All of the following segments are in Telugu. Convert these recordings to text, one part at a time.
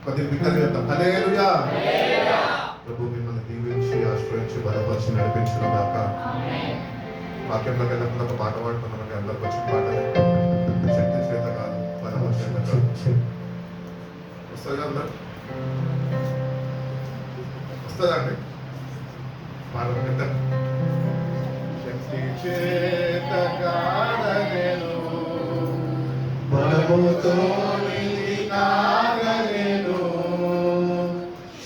కొద్దిగా బిగ్గరగా చెప్తాం హల్లెలూయా. ప్రభు మిమ్మల్ని దీవించి ఆశ్రయించి బలపరిచి నడిపించిన దాకా వాక్యంలోకి వెళ్ళకుండా ఒక పాట పాడుతున్నామండి. అందరికి వచ్చిన పాటలే. శక్తి చేత కాదు, బలము చేత కాదు. వస్తుందా అందరు? వస్తుందా అండి? పాట శక్తి చేత కాదనేను, బలముతో కాదనేను,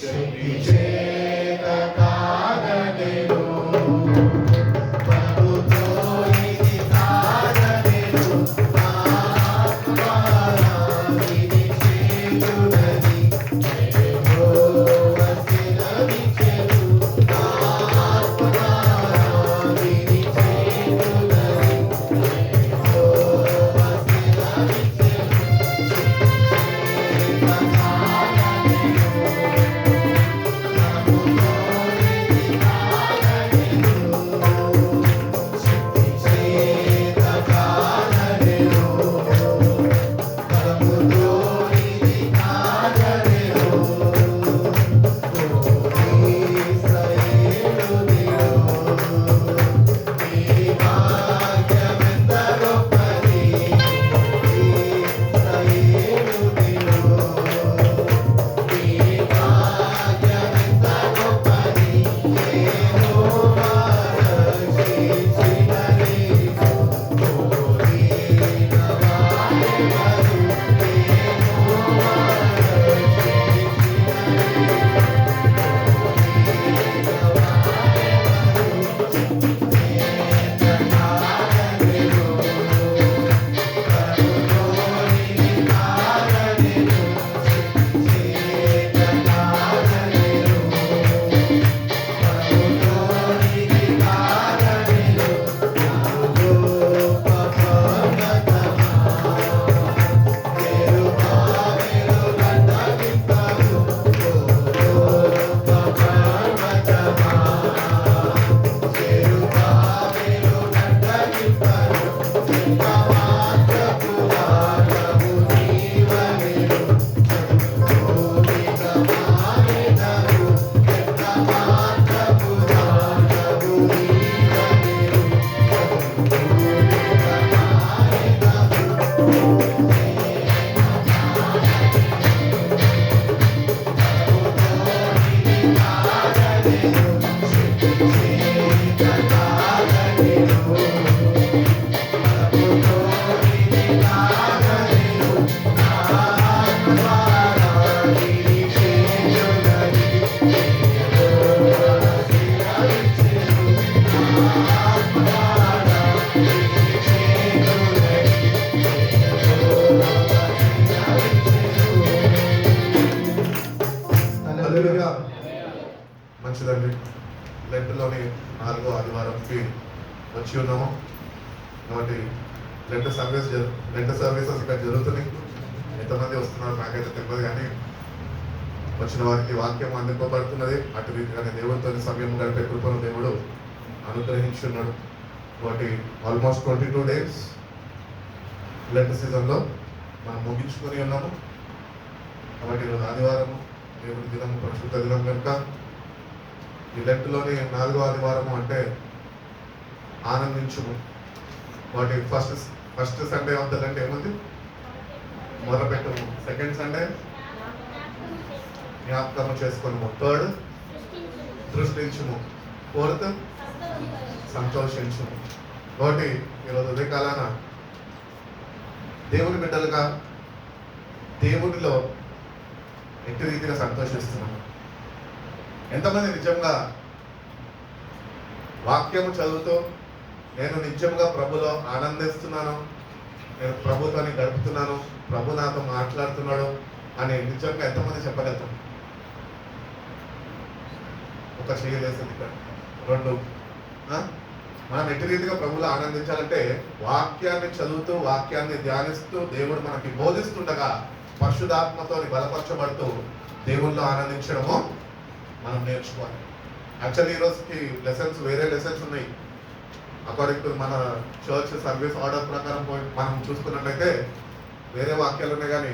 శక్తి చేత కాదనేను, బలముతో కాదనేను, ఇది చేయునది యెహోవా సెలవిచ్చెను. మంచిదండి. లెంట్లోని 4వ ఆదివారంకి వచ్చి ఉన్నాము కాబట్టి లెంట్ సర్వీసెస్ ఇక్కడ జరుగుతున్నాయి. ఎంతమంది వస్తున్నారు నాకైతే తెలియదు, కానీ వచ్చిన వారికి వాక్యం అందింపబడుతున్నది. అటు రీతిగానే దేవుడితో సమయం గడిపే కృపను దేవుడు అనుగ్రహించున్నాడు. కాబట్టి ఆల్మోస్ట్ 22 days లెంట్ సీజన్లో మనం ముగించుకొని ఉన్నాము. కాబట్టి ఈరోజు ఆదివారము దేవుడి దినము, పరిశుద్ధ దినం కనుక ఈ లెంట్లోని 4వ ఆదివారము అంటే ఆనందించుము. వాటి first Sunday of the Lent ఏముంది? మొదలుపెట్టము. సెకండ్ సండే జ్ఞాపకము చేసుకున్నాము. థర్డ్ దృష్టించుము. ఫోర్త్ సంతోషించుము. కాబట్టి ఈరోజు ఉదయకాలాన దేవుని బిడ్డలుగా దేవునిలో ఎట్టి రీతిగా సంతోషిస్తున్నాము. ఎంతమంది నిజంగా వాక్యము చదువుతూ నేను నిజంగా ప్రభులో ఆనందిస్తున్నాను, నేను ప్రభుత్వాన్ని గడుపుతున్నాను, ప్రభు నాతో మాట్లాడుతున్నాడు అని నిజంగా ఎంతమంది చెప్పగలుగుతాం? ఒక చేయలేసింది ఇక్కడ 2. మనం ఎట్టి రీతిగా ప్రభులో ఆనందించాలంటే వాక్యాన్ని చదువుతూ వాక్యాన్ని ధ్యానిస్తూ దేవుడు మనకి బోధిస్తుండగా పరిశుద్ధాత్మతో బలపరచబడుతూ దేవుల్లో ఆనందించడము మనం నేర్చుకోవాలి. యాక్చువల్లీ ఈరోజుకి వేరే లెసన్స్ ఉన్నాయి. అకార్డింగ్ టు మన చర్చ్ సర్వీస్ ఆర్డర్ ప్రకారం మనం చూసుకున్నట్లయితే వేరే వాక్యాలు ఉన్నాయి, కానీ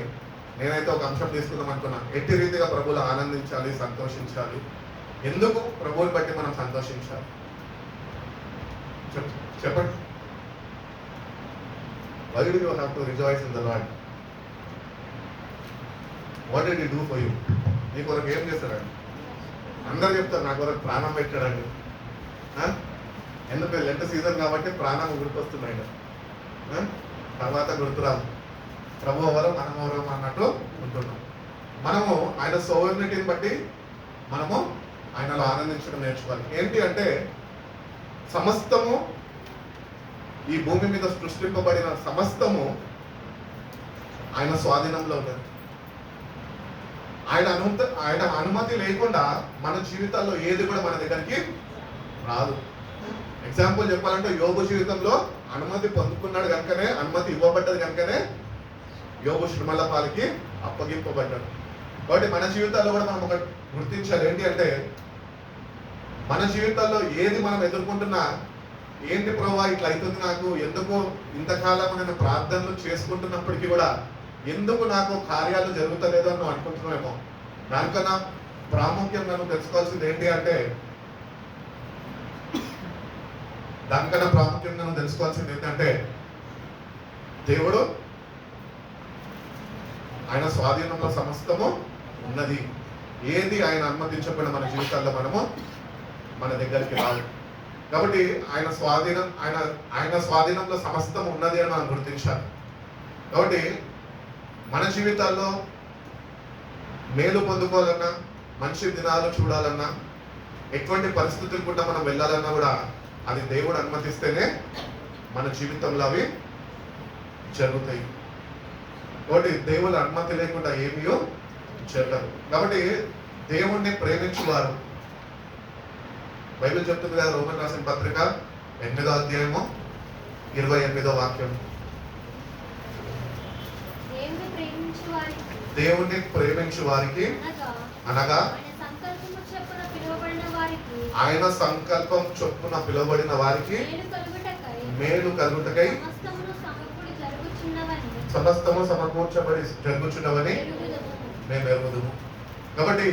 నేనైతే ఒక అంశం తీసుకుందాం అనుకున్నా. ఎట్టి రీతిగా ప్రభువులు ఆనందించాలి, సంతోషించాలి. ఎందుకు ప్రభువుని బట్టి మనం సంతోషించాలి? చెప్పండి. Why do you have to rejoice in the Lord? What did he do for you? నీ కొరకు ఏం చేశాడండి? అందరు చెప్తారు నా కొరకు ప్రాణం పెట్టాడండి. ఎందుకు లెంట సీజన్ కాబట్టి ప్రాణం గుర్తొస్తున్నాడు, తర్వాత గుర్తురాదు. ప్రభు ఎవరో మనం ఎవరో అన్నట్టు ఉంటున్నాం. మనము ఆయన సోవర్నిటీని బట్టి మనము ఆయనలో ఆనందించడం నేర్చుకోవాలి. ఏంటి అంటే సమస్తము, ఈ భూమి మీద సృష్టింపబడిన సమస్తము ఆయన స్వాధీనంలో ఉన్నది. ఆయన అనుమతి లేకుండా మన జీవితాల్లో ఏది కూడా మన దగ్గరికి రాదు. ఎగ్జాంపుల్ చెప్పాలంటే యోబు జీవితంలో అనుమతి పొందుకున్నాడు కనుకనే, అనుమతి ఇవ్వబడ్డది కనుకనే యోబు శ్రమల పాలకి అప్పగింపబడ్డాడు. కాబట్టి మన జీవితాల్లో కూడా మనం ఒకటి గుర్తించాలి. ఏంటి అంటే మన జీవితాల్లో ఏది మనం ఎదుర్కొంటున్నా, ఏంటి ప్రభా ఇట్లా అవుతుంది నాకు, ఎందుకు ఇంతకాలం నేను ప్రార్థనలు చేసుకుంటున్నప్పటికీ కూడా ఎందుకు నాకు కార్యాలు జరుగుతలేదు అని నువ్వు అనుకుంటున్నామేమో. దానికన్నా ప్రాముఖ్యంగా నువ్వు తెలుసుకోవాల్సింది ఏంటి అంటే, ఏంటంటే దేవుడు ఆయన స్వాధీనంలో సమస్తము ఉన్నది. ఏది ఆయన అనుమతించకుండా మన జీవితాల్లో మనము మన దగ్గరికి రాదు. కాబట్టి ఆయన స్వాధీనంలో సమస్తం ఉన్నది అని మనం గుర్తించాలి. కాబట్టి మన జీవితాల్లో మేలు పొందుకోవాలన్నా, మంచి దినాలు చూడాలన్నా, ఎటువంటి పరిస్థితులు కూడా మనం వెళ్ళాలన్నా కూడా అది దేవుడు అనుమతిస్తేనే మన జీవితంలో అవి జరుగుతాయి. కాబట్టి దేవుని అనుమతి లేకుండా ఏమీ జరగదు. కాబట్టి దేవుణ్ణి ప్రేమించువారు, బైబిల్ చెప్తుంది కదా, రోమన్ రాసిన పత్రిక 8వ అధ్యాయము 28వ వాక్యం. దేవుణ్ణి ప్రేమించు వారికి అనగా ఆయన సంకల్పం చొప్పున పిలువబడిన వారికి మేలు కలుగుటకై సమస్తము సమకూర్చబడి జరుగుచున్నవని మేము ఎరుగుదుము. కాబట్టి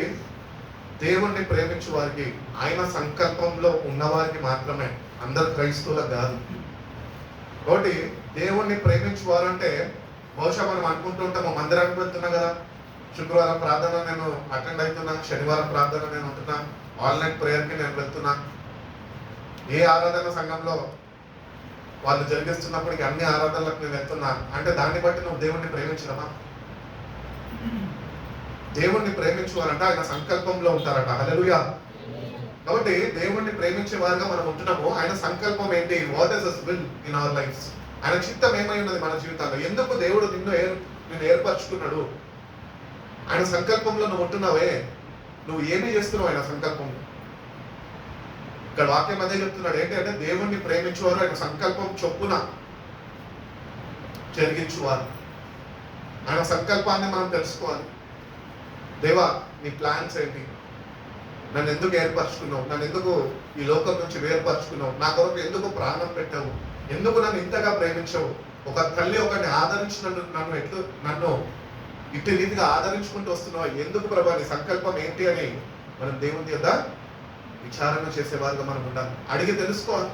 దేవుణ్ణి ప్రేమించు వారికి, ఆయన సంకల్పంలో ఉన్నవారికి మాత్రమే, అందరు క్రైస్తవులకు కాదు. కాబట్టి దేవుణ్ణి ప్రేమించువారు అంటే బహుశా మనం అనుకుంటూ ఉంటాము, మందిరానికి వెళ్తున్నా కదా, శుక్రవారం ప్రార్థన నేను అటెండ్ అవుతున్నా, శనివారం ప్రార్థన నేను ఉంటున్నా, ఆల్ నైట్ ప్రేయర్కి నేను వెళ్తున్నా, ఏ ఆరాధన సంఘంలో వాళ్ళు జరిగిస్తున్నప్పటికీ అన్ని ఆరాధనలకు నేను వెళ్తున్నా అంటే దాన్ని బట్టి నువ్వు దేవుణ్ణి ప్రేమించడమా? దేవుణ్ణి ప్రేమించువారంట ఆయన సంకల్పంలో ఉంటారట. హల్లెలూయా. కాబట్టి దేవుణ్ణి ప్రేమించే వారుగా మనం ఉంటున్నాము. ఆయన సంకల్పం ఏంటి? What is his will in our lifes? ఆయన చిత్తం ఏమై ఉన్నది మన జీవితాల్లో? ఎందుకు దేవుడు నిన్ను ఏర్పరచుకున్నాడు? ఆయన సంకల్పంలో నువ్వు ఉంటున్నావే, నువ్వు ఏమీ చేస్తున్నావు ఆయన సంకల్పంలో? ఇక్కడ వాక్యం అదే చెప్తున్నాడు. ఏంటి అంటే దేవుణ్ణి ప్రేమించువారు ఆయన సంకల్పం చొప్పున జరిగించువారు. ఆయన సంకల్పాన్ని మనం తెలుసుకోవాలి. దేవా, నీ ప్లాన్స్ ఏంటి? నన్ను ఎందుకు ఏర్పరచుకున్నావు? నన్ను ఎందుకు ఈ లోకం నుంచి వేర్పరచుకున్నావు? నా కొరకు ఎందుకు ప్రాణం పెట్టావు? ఎందుకు నన్ను ఇంతగా ప్రేమించవు? ఒక తల్లి ఒకరిని ఆదరించినట్టు నన్ను ఇట్టి రీతిగా ఆదరించుకుంటూ వస్తున్నావు. ఎందుకు ప్రభా? నీ సంకల్పం ఏంటి అని మనం దేవుని యొక్క విచారణ చేసేవారుగా మనం ఉండాలి. అడిగి తెలుసుకోవాలి.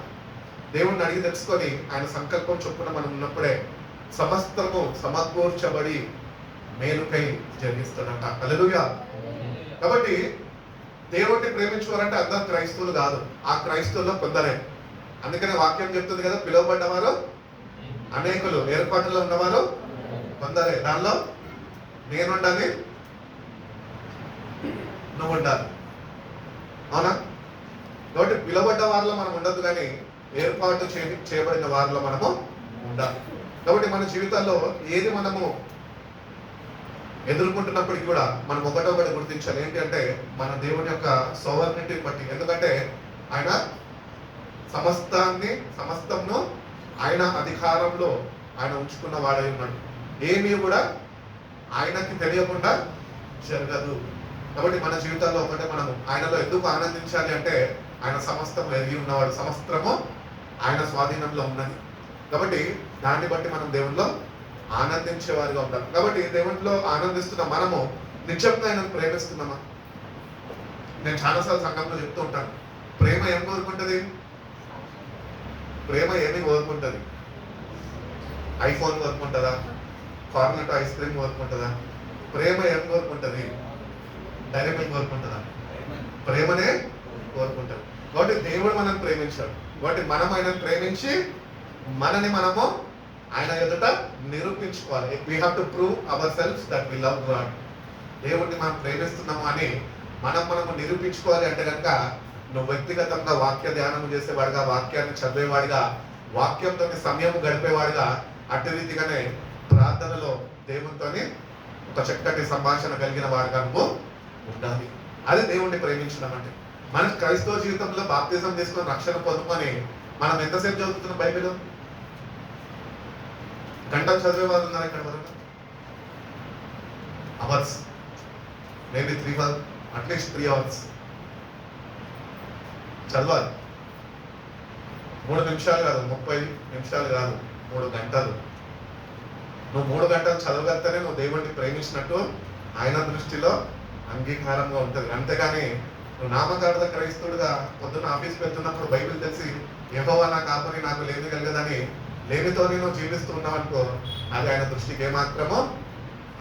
దేవుణ్ణి అడిగి తెలుసుకొని ఆయన సంకల్పం చొప్పున మనం ఉన్నప్పుడే సమస్తము సమకూర్చబడి మేలుకై జరిగిస్తాడంట. హల్లెలూయా. కాబట్టి దేవుణ్ణి ప్రేమించుకోవాలంటే అందరు క్రైస్తవులు కాదు, ఆ క్రైస్తవుల్లో కొందరే. అందుకనే వాక్యం చెప్తుంది కదా, పిలువబడ్డవారు అనేకులు, ఏర్పాటులో ఉన్నవారు కొందరే. దానిలో నేనుండాలి, నువ్వు ఉండాలి. అవునా? కాబట్టి పిలువబడ్డ వారిలో మనం ఉండదు, కానీ ఏర్పాటు చేయబడిన వారిలో మనము ఉండాలి. కాబట్టి మన జీవితాల్లో ఏది మనము ఎదుర్కొంటున్నప్పటికీ కూడా మనం ఒకటొకటి గుర్తించాలి. ఏంటి అంటే మన దేవుని యొక్క సోవర్నిటీని బట్టి. ఎందుకంటే ఆయన సమస్తమును ఆయన అధికారంలో ఆయన ఉంచుకున్న వాడై ఉన్నాడు. ఏమీ కూడా ఆయనకి తెలియకుండా జరగదు. కాబట్టి మన జీవితాల్లో ఒకటే మనము ఆయనలో ఎందుకు ఆనందించాలి అంటే ఆయన సమస్తం ఎరిగి ఉన్నవాడు, సమస్తము ఆయన స్వాధీనంలో ఉన్నది. కాబట్టి దాన్ని బట్టి మనం దేవునిలో ఆనందించేవారిగా ఉండాలి. కాబట్టి దేవునిలో ఆనందిస్తున్న మనము నిజంగా ఆయనను ప్రేమిస్తున్నామా? నేను చాలాసార్లు సంఘంలో చెప్తూ ఉంటాను, ప్రేమ ఏం కోరుకుంటుంది? ప్రేమ ఏమి కోరుకుంటుంది? ఐఫోన్ కోరుకుంటుందా? కార్నెట్ ఐస్ క్రీమ్ కోరుకుంటుందా? ప్రేమ ఏం కోరుకుంటుంది? డైరీ మిల్క్ కోరుకుంటుందా? ప్రేమనే కోరుకుంటాడు. కాబట్టి దేవుడు మనం ప్రేమించాడు. కాబట్టి మనం ఆయనను ప్రేమించి మనని మనము ఆయన ఎదుట నిరూపించుకోవాలి. We have to prove ourselves that we love God. దేవుడిని మనం ప్రేమిస్తున్నాము అని మనము నిరూపించుకోవాలి. అంటే కనుక నువ్వు వ్యక్తిగతంగా వాక్య ధ్యానం చేసేవాడిగా, వాక్యాన్ని చదివేవాడిగా, వాక్యంతో సమయం గడిపేవాడిగా, అట్టి రీతిగానే ప్రార్థనలో దేవునితోని ఒక చక్కటి సంభాషణ కలిగిన వాడిగా నువ్వు ఉండాలి. అది దేవుణ్ణి ప్రేమించడం అంటే. మన క్రైస్తవ జీవితంలో బాప్తిజం తీసుకొని రక్షణ పొందుకొని మనం ఎంతసేపు చదువుతున్నాం బైబిల్? గంటలు చదివే వాళ్ళు ఉన్నారు ఇక్కడ వరకు. Hours, maybe 3 hours, at least 3 hours చదవాలి. 3 నిమిషాలు కాదు, 30 నిమిషాలు కాదు, 3 గంటలు. నువ్వు 3 గంటలు చదవగలిగితేనే నువ్వు దేవుడిని ప్రేమించినట్టు ఆయన దృష్టిలో అంగీకారంగా ఉంటుంది. అంతేగాని నువ్వు నామకార్థ క్రైస్తవుడుగా పొద్దున్న ఆఫీస్కి వెళ్తున్నప్పుడు బైబిల్ తెలిసి యెహోవా నా కాపరి నాకు లేమి కలగదని లేమితో నేను జీవిస్తూ ఉన్నావు అనుకో, అది ఆయన దృష్టికి ఏమాత్రమో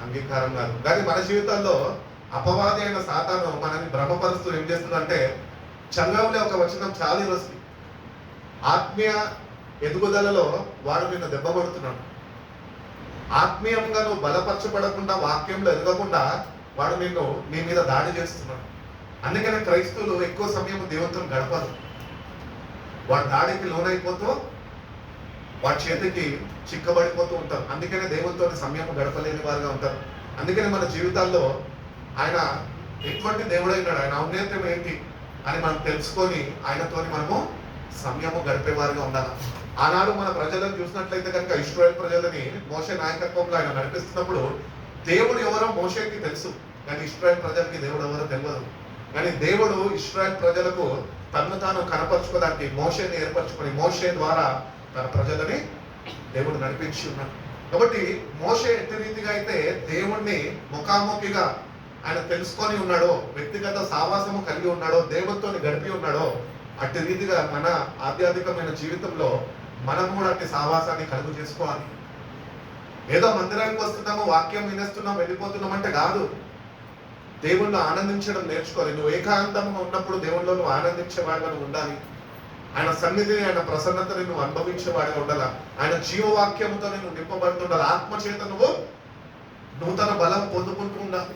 అంగీకారం కాదు. కానీ మన జీవితాల్లో అపవాది అయిన సాతాను మనల్ని భ్రమపరుస్తూ ఏం చేస్తుందంటే, చంగంలో ఒక వచనం చాలా వస్తుంది, ఆత్మీయ ఎదుగుదలలో వాడు నిన్ను దెబ్బపడుతున్నాడు. ఆత్మీయంగా నువ్వు బలపరచబడకుండా, వాక్యంలో ఎదగకుండా వాడు నిన్ను నీ మీద దాడి చేస్తున్నాడు. అందుకనే క్రైస్తవులు ఎక్కువ సమయం దేవునితో గడపరు. వాడి దాడికి లోనైపోతూ వాడి చేతికి చిక్కబడిపోతూ ఉంటారు. అందుకనే దేవునితో సమయం గడపలేని వారుగా ఉంటారు. అందుకనే మన జీవితాల్లో ఆయన ఎటువంటి దేవుడైనాడు, ఆయన ఔన్నత్యం ఏంటి అని మనం తెలుసుకొని ఆయనతోని మనము సమయము గడిపేవారుగా ఉండాలి. ఆనాడు మన ప్రజలను చూసినట్లయితే కనుక ఇశ్రాయేల్ ప్రజలని మోషే నాయకత్వంలో ఆయన నడిపిస్తున్నప్పుడు దేవుడు ఎవరో మోషేకి తెలుసు, కానీ ఇశ్రాయేల్ ప్రజలకి దేవుడు ఎవరో తెలియదు. కానీ దేవుడు ఇశ్రాయేల్ ప్రజలకు తను తాను కనపరుచుకోవడానికి మోషేని ఏర్పరచుకొని మోషే ద్వారా తన ప్రజలని దేవుడు నడిపించి ఉన్నాడు. కాబట్టి మోషే ఎట్టి రీతిగా అయితే దేవుణ్ణి ముఖాముఖిగా ఆయన తెలుసుకొని ఉన్నాడో, వ్యక్తిగత సావాసము కలిగి ఉన్నాడో, దేవునితో గడిపి ఉన్నాడో, అట్టి రీతిగా మన ఆధ్యాత్మికమైన జీవితంలో మనం కూడా అట్టి సావాసాన్ని కలుగు చేసుకోవాలి. ఏదో మందిరానికి వస్తున్నాము, వాక్యం వినేస్తున్నాం, వెళ్ళిపోతున్నాం అంటే కాదు. దేవుణ్ణి ఆనందించడం నేర్చుకోవాలి. నువ్వు ఏకాంతంగా ఉన్నప్పుడు దేవుణ్ణిలో నువ్వు ఆనందించేవాడుగా నువ్వు ఉండాలి. ఆయన సన్నిధిని, ఆయన ప్రసన్నతని నువ్వు అనుభవించేవాడిగా ఉండాలి. ఆయన జీవవాక్యముతో నువ్వు నింపబడుతుండాలి. ఆత్మచేత నువ్వు నూతన బలం పొందుకుంటూ ఉండాలి.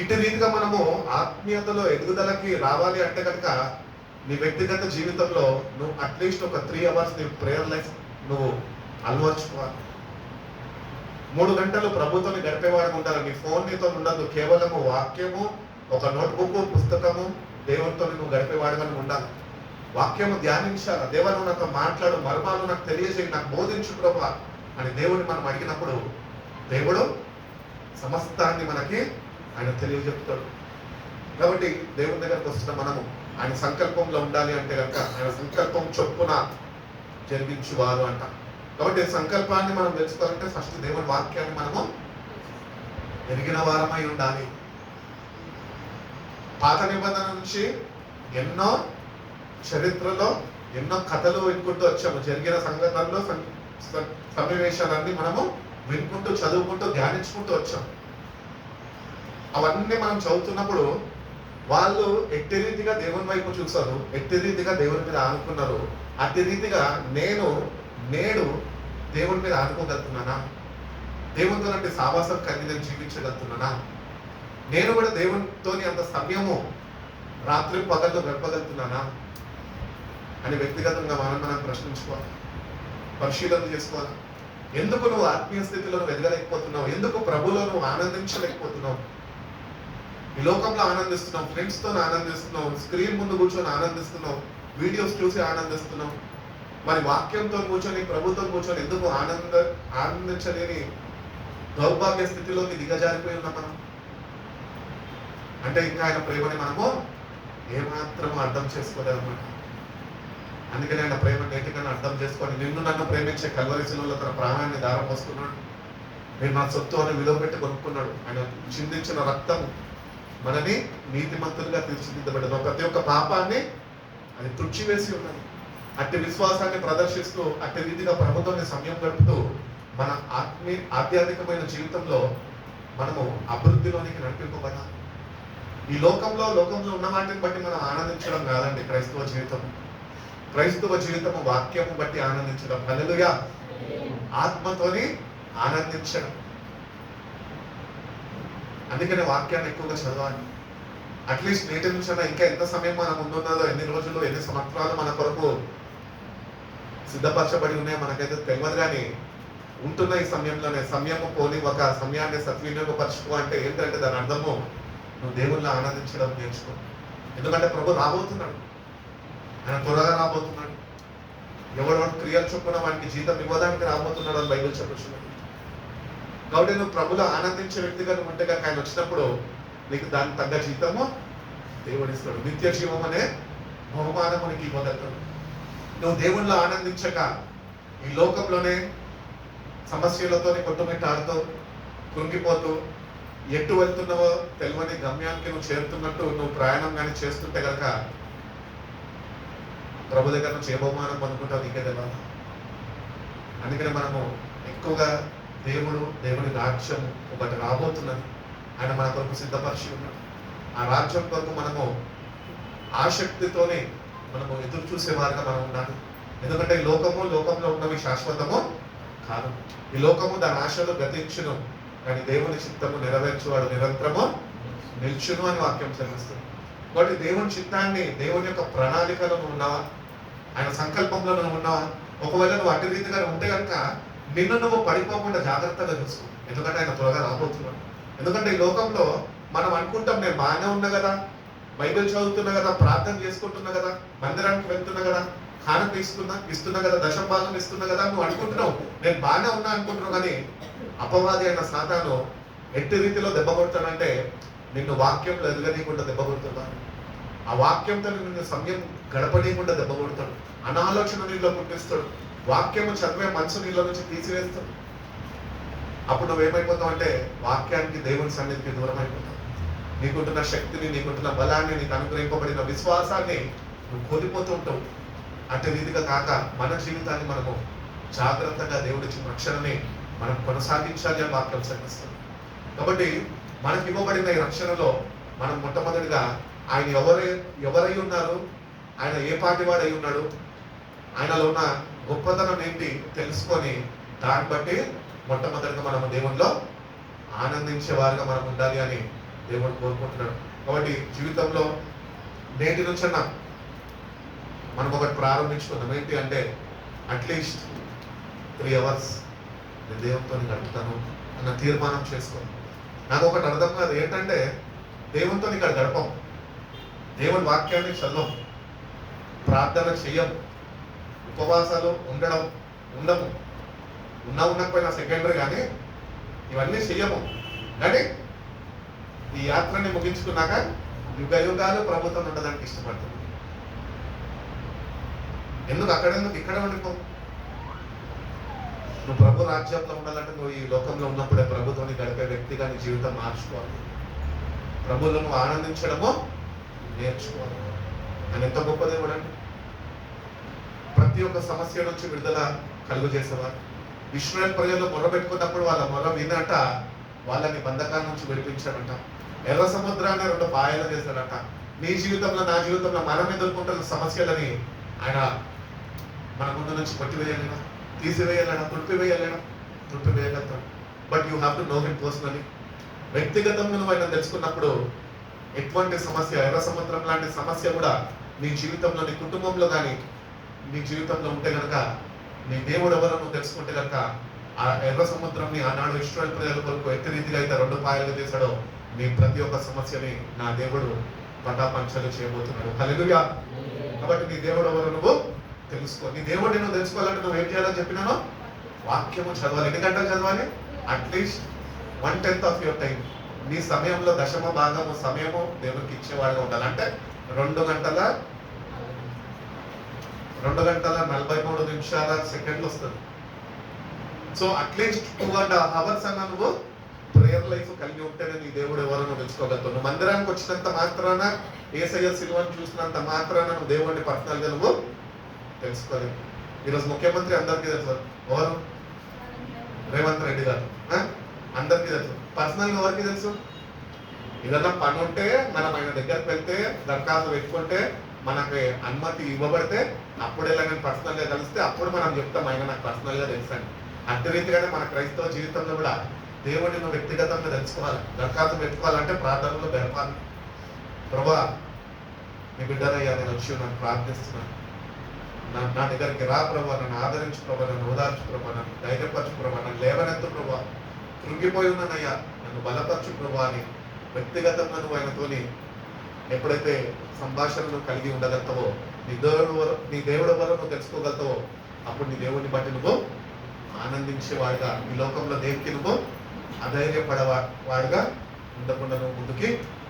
ఇటు రీతిగా మనము ఆత్మీయతలో ఎదుగుదలకి రావాలి అంటే కనుక నీ వ్యక్తిగత జీవితంలో నువ్వు అట్లీస్ట్ ఒక 3 hours నీ ప్రేయర్ లైఫ్ నువ్వు అలవర్చుకోవాలి. 3 గంటలు ప్రభుత్వం గడిపేవాడిగా ఉండాలి. నీ ఫోన్ నీతో ఉండదు. కేవలము వాక్యము, ఒక నోట్బుక్, పుస్తకము, దేవునితో నువ్వు గడిపేవాడిగా ఉండాలి. వాక్యము ధ్యానించాలి. దేవా నువ్వు నాతో మాట్లాడు, మర్మాలు నాకు తెలియజేయి, నాకు బోధించు ప్రభువా అని దేవుడిని మనం అడిగినప్పుడు దేవుడు సమస్తాన్ని మనకి ఆయన తెలియజెప్తాడు. కాబట్టి దేవుని దగ్గరకు వస్తున్న మనము ఆయన సంకల్పంలో ఉండాలి అంటే కనుక ఆయన సంకల్పం చొప్పున జరిగించువారు అంట. కాబట్టి సంకల్పాన్ని మనం తెలుసుకోవాలంటే ఫస్ట్ దేవుని వాక్యాన్ని మనము ఎరిగిన వారమై ఉండాలి. పాత నిబంధన నుంచి ఎన్నో చరిత్రలో ఎన్నో కథలు వినుకుంటూ వచ్చాము. జరిగిన సంఘటనలో సన్నివేశాలన్నీ మనము వినుకుంటూ, చదువుకుంటూ, ధ్యానించుకుంటూ వచ్చాం. అవన్నీ మనం చదువుతున్నప్పుడు వాళ్ళు ఎట్టి రీతిగా దేవుని వైపు చూసారు, ఎట్టి రీతిగా దేవుని మీద ఆనుకున్నారు, అట్టి రీతిగా నేడు దేవుని మీద ఆనుకోగలుగుతున్నానా? దేవునితో అంటే సావాసం కలిగి నేను జీవించగలుగుతున్నానా? నేను కూడా దేవునితో అంత సమయము రాత్రి పగళ్ళు గడపగలుగుతున్నానా అని వ్యక్తిగతంగా మనం ప్రశ్నించుకోవాలి, పరిశీలన చేసుకోవాలి. ఎందుకు నువ్వు ఆత్మీయ స్థితిలో నువ్వు ఎదగలేకపోతున్నావు? ఎందుకు ప్రభులో నువ్వు ఆనందించలేకపోతున్నావు? ఈ లోకంలో ఆనందిస్తున్నావు, ఫ్రెండ్స్తో ఆనందిస్తున్నావు, స్క్రీన్ ముందు కూర్చొని ఆనందిస్తున్నావు, వీడియోస్ చూసి ఆనందిస్తున్నావు. మరి వాక్యంతో కూర్చొని, ప్రభుత్వం కూర్చొని ఎందుకు ఆనందించలేని దౌర్భాగ్య స్థితిలోకి దిగజారిపోయి ఉన్నాం మనం? అంటే ఇంకా ఆయన ప్రేమని మనము ఏమాత్రం అర్థం చేసుకోలేదన్నమాట. అందుకని ఆయన ప్రేమ నేటికన్నా అర్థం చేసుకొని నిన్ను నన్ను ప్రేమించే కల్వరి శిలువలో తన ప్రాణాన్ని దారం పోసుకున్నాడు. నేను నా సొత్తు అని విలువ పెట్టి కొనుక్కున్నాడు. ఆయన చిందించిన రక్తం మనని నీతిమంతులుగా తీర్చిదిద్దబడ్డది. ప్రతి ఒక్క పాపాన్ని అది తుడిచివేసి ఉన్నది. అట్టి విశ్వాసాన్ని ప్రదర్శిస్తూ అట్టి రీతిగా ప్రభుత్వాన్ని సమయం గడుపుతూ మన ఆధ్యాత్మికమైన జీవితంలో మనము అభివృద్ధిలోనికి నడిపింపబడాలి. ఈ లోకంలో ఉన్న వాటిని బట్టి మనం ఆనందించడం కాదండి క్రైస్తవ జీవితం. క్రైస్తవ జీవితము వాక్యము బట్టి ఆనందించడం. హల్లెలూయా. ఆత్మతోని ఆనందించడం. అందుకనే వాక్యాన్ని ఎక్కువగా చదవాలి. అట్లీస్ట్ నేటి నుంచి ఇంకా ఎంత సమయం మన ముందున్నదో, ఎన్ని రోజులు ఎన్ని సంవత్సరాలు మన కొరకు సిద్ధపరచబడి ఉన్నాయో మనకైతే తెలియదు. కానీ ఉంటున్న ఈ సమయంలోనే సమయము పోని ఒక సమయాన్ని సద్వినియోగపరచుకో అంటే ఏంటంటే దాని అర్థము నువ్వు దేవుళ్ళని ఆనందించడం నేర్చుకో. ఎందుకంటే ప్రభు రాబోతున్నాడు. ఆయన త్వరగా రాబోతున్నాడు. ఎవడెవడు క్రియలు చొప్పున వానికి జీతం ఇవ్వడానికి రాబోతున్నాడు అని బైబిల్ చెప్పుచున్నాడు. కాబట్టి నువ్వు ప్రభులో ఆనందించే వ్యక్తిగా నువ్వు ఉంటే కనుక ఆయన వచ్చినప్పుడు నీకు దానికి తగ్గ జీతము దేవుడిస్తాడు. నిత్య జీవం అనే బహుమానము నీకు ఇవ్వగలుగుతాడు. నువ్వు దేవుళ్ళలో ఆనందించక ఈ లోకంలోనే సమస్యలతో కొట్టుమిట్టాడుతూ కృంగిపోతూ ఎటు వెళ్తున్నావో తెలియని గమ్యానికి నువ్వు చేరుతున్నట్టు నువ్వు ప్రయాణం కానీ చేస్తుంటే కనుక ప్రభు దగ్గర నుంచి ఏ బహుమానం పొందుకుంటావు నీకే తెలియదు. అందుకని మనము ఎక్కువగా దేవుని రాజ్యం ఒకటి రాబోతున్నది. ఆయన మన కొరకు సిద్ధపరిచి ఉన్నాడు. ఆ రాజ్యం కొరకు మనము ఆసక్తితోనే మనము ఎదురు చూసేవారుగా మనం ఉండాలి. ఎందుకంటే ఈ లోకంలో ఉన్నవి శాశ్వతము కాదు. ఈ లోకము దాని ఆశలు గతించును, కానీ దేవుని చిత్తము నెరవేర్చువాడు నిరంతరము నిల్చును అని వాక్యం చదివిస్తుంది. కాబట్టి దేవుని చిత్తాన్ని, దేవుని యొక్క ప్రణాళికలో నువ్వు ఉన్నావా, ఆయన సంకల్పంలో నువ్వు ఉన్నావా? ఒకవేళ నువ్వు అటు రీతిగా ఉంటే కనుక నిన్ను నువ్వు పడిపోకుండా జాగ్రత్తగా చూసుకో. ఎందుకంటే ఆయన త్వరగా రాబోతున్నాడు. ఎందుకంటే ఈ లోకంలో మనం అనుకుంటాం నేను బాగానే ఉన్నా కదా, బైబిల్ చదువుతున్నా కదా, ప్రార్థన చేసుకుంటున్నా కదా, మందిరానికి వెళ్తున్నా కదా, కానుక ఇస్తున్నా కదా, దశభాగం ఇస్తున్నా కదా, నువ్వు అనుకుంటున్నావు నేను బాగానే ఉన్నా అనుకుంటున్నావు. కానీ అపవాది అయిన సాతాను ఎట్టి రీతిలో దెబ్బ కొడతాడంటే నిన్ను వాక్యంలో ఎదగనీయకుండా దెబ్బ కొడుతున్నాడు. ఆ వాక్యంతో నిన్ను సమయం గడపనీయకుండా దెబ్బ కొడతాడు. అనాలోచన నీళ్ళు పుట్టిస్తాడు. వాక్యము చదివే మనసు నీళ్ళ నుంచి తీసివేస్తాడు. అప్పుడు నువ్వేమైపోతావు అంటే వాక్యానికి, దేవుని సన్నిధికి దూరం అయిపోతావు. నీకుంటున్న శక్తిని, నీకుంటున్న బలాన్ని, నీకు అనుగ్రహింపబడిన విశ్వాసాన్ని నువ్వు కోల్పోతూ ఉంటావు. అటు రీతిగా కాక మన జీవితాన్ని మనము జాగ్రత్తగా దేవుడిచ్చిన రక్షణని మనం కొనసాగించాలి అని వాక్యం చదివిస్తాం. కాబట్టి మనకి ఇవ్వబడిన ఈ రక్షణలో మనం మొట్టమొదటిగా ఆయన ఎవరై ఉన్నారు, ఆయన ఏ పాటి వాడై ఉన్నాడు, ఆయనలో ఉన్న గొప్పతనం ఏంటి తెలుసుకొని దాన్ని బట్టి మొట్టమొదటిగా మనము దేవునిలో ఆనందించేవారుగా మనం ఉండాలి అని దేవుడు కోరుకుంటున్నాడు. కాబట్టి జీవితంలో నేటి నుంచన్నా మనం ఒకటి ప్రారంభించుకుందాం. ఏంటి అంటే అట్లీస్ట్ 3 hours నేను దేవునితో గడుపుతాను అన్న తీర్మానం చేసుకో. నాకు ఒకటి అర్థం కాదు ఏంటంటే దేవునితో ఇక్కడ గడపం, దేవుని వాక్యాన్ని చదవం, ప్రార్థన చెయ్యం, ఉపవాసాలు ఉండము, ఉండకపోయినా సెకండరీ, కానీ ఇవన్నీ చెయ్యము. కానీ ఈ యాత్రని ముగించుకున్నాక యుగాలు ప్రభుత్వం ఉండడానికి ఇష్టపడుతుంది. ఎందుకు ఇక్కడ ఉండిపో. నువ్వు ప్రభు రాజ్యంలో ఉండాలంటే నువ్వు ఈ లోకంలో ఉన్నప్పుడే ప్రభుత్వాన్ని గడిపే వ్యక్తిగా నీ జీవితం మార్చుకోవాలి. ప్రభువులో నువ్వు ఆనందించడము నేర్చుకోవాలి. ఆయన ఎంత గొప్ప దేవుడు అండి. ప్రతి ఒక్క సమస్య నుంచి విడుదల కలుగు చేసేవారు. ఇశ్రాయేలు ప్రజలు మొర్ర పెట్టుకున్నప్పుడు వాళ్ళ మొర్ర వినట వాళ్ళని బంధకాల నుంచి విడిపించాడంట. ఎర్ర సముద్రాన్ని 2 పాయలు చేశాడట. నీ జీవితంలో, నా జీవితంలో మనం ఎదుర్కొంటున్న సమస్యలని ఆయన మన ముందు నుంచి కొట్టివేయలేనా, తీసివేయలేనా, తుడిపివేయగలుగుతాడు. But you have to know him personally. వ్యక్తిగతంగా నువ్వు ఆయన తెలుసుకున్నప్పుడు ఎటువంటి సమస్య, ఎర్ర సముద్రం లాంటి సమస్య కూడా నీ జీవితంలో, నీ కుటుంబంలో కానీ నీ జీవితంలో ఉంటే కనుక, నీ దేవుడు ఎవరో నువ్వు తెలుసుకుంటే కనుక ఆ ఎర్ర సముద్రంని ఆనాడు ఇశ్రాయేలు ప్రజల కొరకు ఎట్టి రీతిగా అయితే 2 పాయలు చేశాడో నీ ప్రతి ఒక్క సమస్యని నా దేవుడు పటాపంచలు చేయబోతున్నాడు. హల్లెలూయా. కాబట్టి నీ దేవుడు ఎవరు నువ్వు తెలుసుకో. నీ దేవుడిని నువ్వు తెలుసుకోవాలంటే నువ్వు ఏం చేయాలని చెప్పినానో వాక్యము చదవాలి. ఎన్ని గంటలు చదవాలి? At least 1/10 of your time. నీ సమయంలో 10వ భాగము సమయము దేవుడికి ఇచ్చేవాడుగా ఉండాలి. అంటే 2 గంటల 2 గంటల 43 నిమిషాల సెకండ్లు వస్తుంది. సో అట్లీస్ట్ 2.5 hours అన్న నువ్వు ప్రేయర్ లైఫ్ కలిగి ఉంటేనే నీ దేవుడు ఎవరో నువ్వు తెలుసుకోగలుగుతావు. నువ్వు మందిరానికి వచ్చినంత మాత్రాన, యేసయ్య సిలువను చూసినంత మాత్రాన నువ్వు దేవుడిని పర్సనల్గా నువ్వు తెలుసుకోలేవు. ఈరోజు ముఖ్యమంత్రి అందరికీ తెలుసు. ఎవరు? రేవంత్ రెడ్డి గారు. అందరికీ తెలుసు. పర్సనల్గా ఎవరికి తెలుసు? ఏదన్నా పని ఉంటే మనం ఆయన దగ్గరకు వెళ్తే, దరఖాస్తు పెట్టుకుంటే, మనకి అనుమతి ఇవ్వబడితే అప్పుడే నేను పర్సనల్గా కలిస్తే అప్పుడు మనం చెప్తాం ఆయన నాకు పర్సనల్గా తెలుసండి. అదే రీతిగానే మన క్రైస్తవ జీవితంలో కూడా దేవుడిని నువ్వు వ్యక్తిగతంగా తెలుసుకోవాలి. దరఖాస్తు పెట్టుకోవాలంటే ప్రార్థనలో గడపాలి. ప్రభా, నీ బిడ్డనయ్యా, నేను వచ్చి నన్ను ప్రార్థిస్తున్నాను, నా దగ్గరికి రా ప్రభా, నన్ను ఆదరించు ప్రభా, నన్ను ఓదార్చు ప్రభా, నన్ను ధైర్యపరచు ప్రభా, నన్ను లేవనెత్తు ప్రభా, కృంగిపోయి ఉన్నానయ్యా, నన్ను బలపరచు ప్రభా అని వ్యక్తిగతంగా నువ్వు ఆయనతోని ఎప్పుడైతే సంభాషణను కలిగి ఉండగలుగుతావో, నీ దేవుడు ఎవరో నువ్వు తెలుసుకోగలుగుతావో, అప్పుడు నీ దేవుడిని బట్టి నువ్వు ఆనందించేవాడుగా, ఈ లోకంలో దేనికి నువ్వు అధైర్యపడవాడుగా ఉండకుండా నువ్వు ముందుకి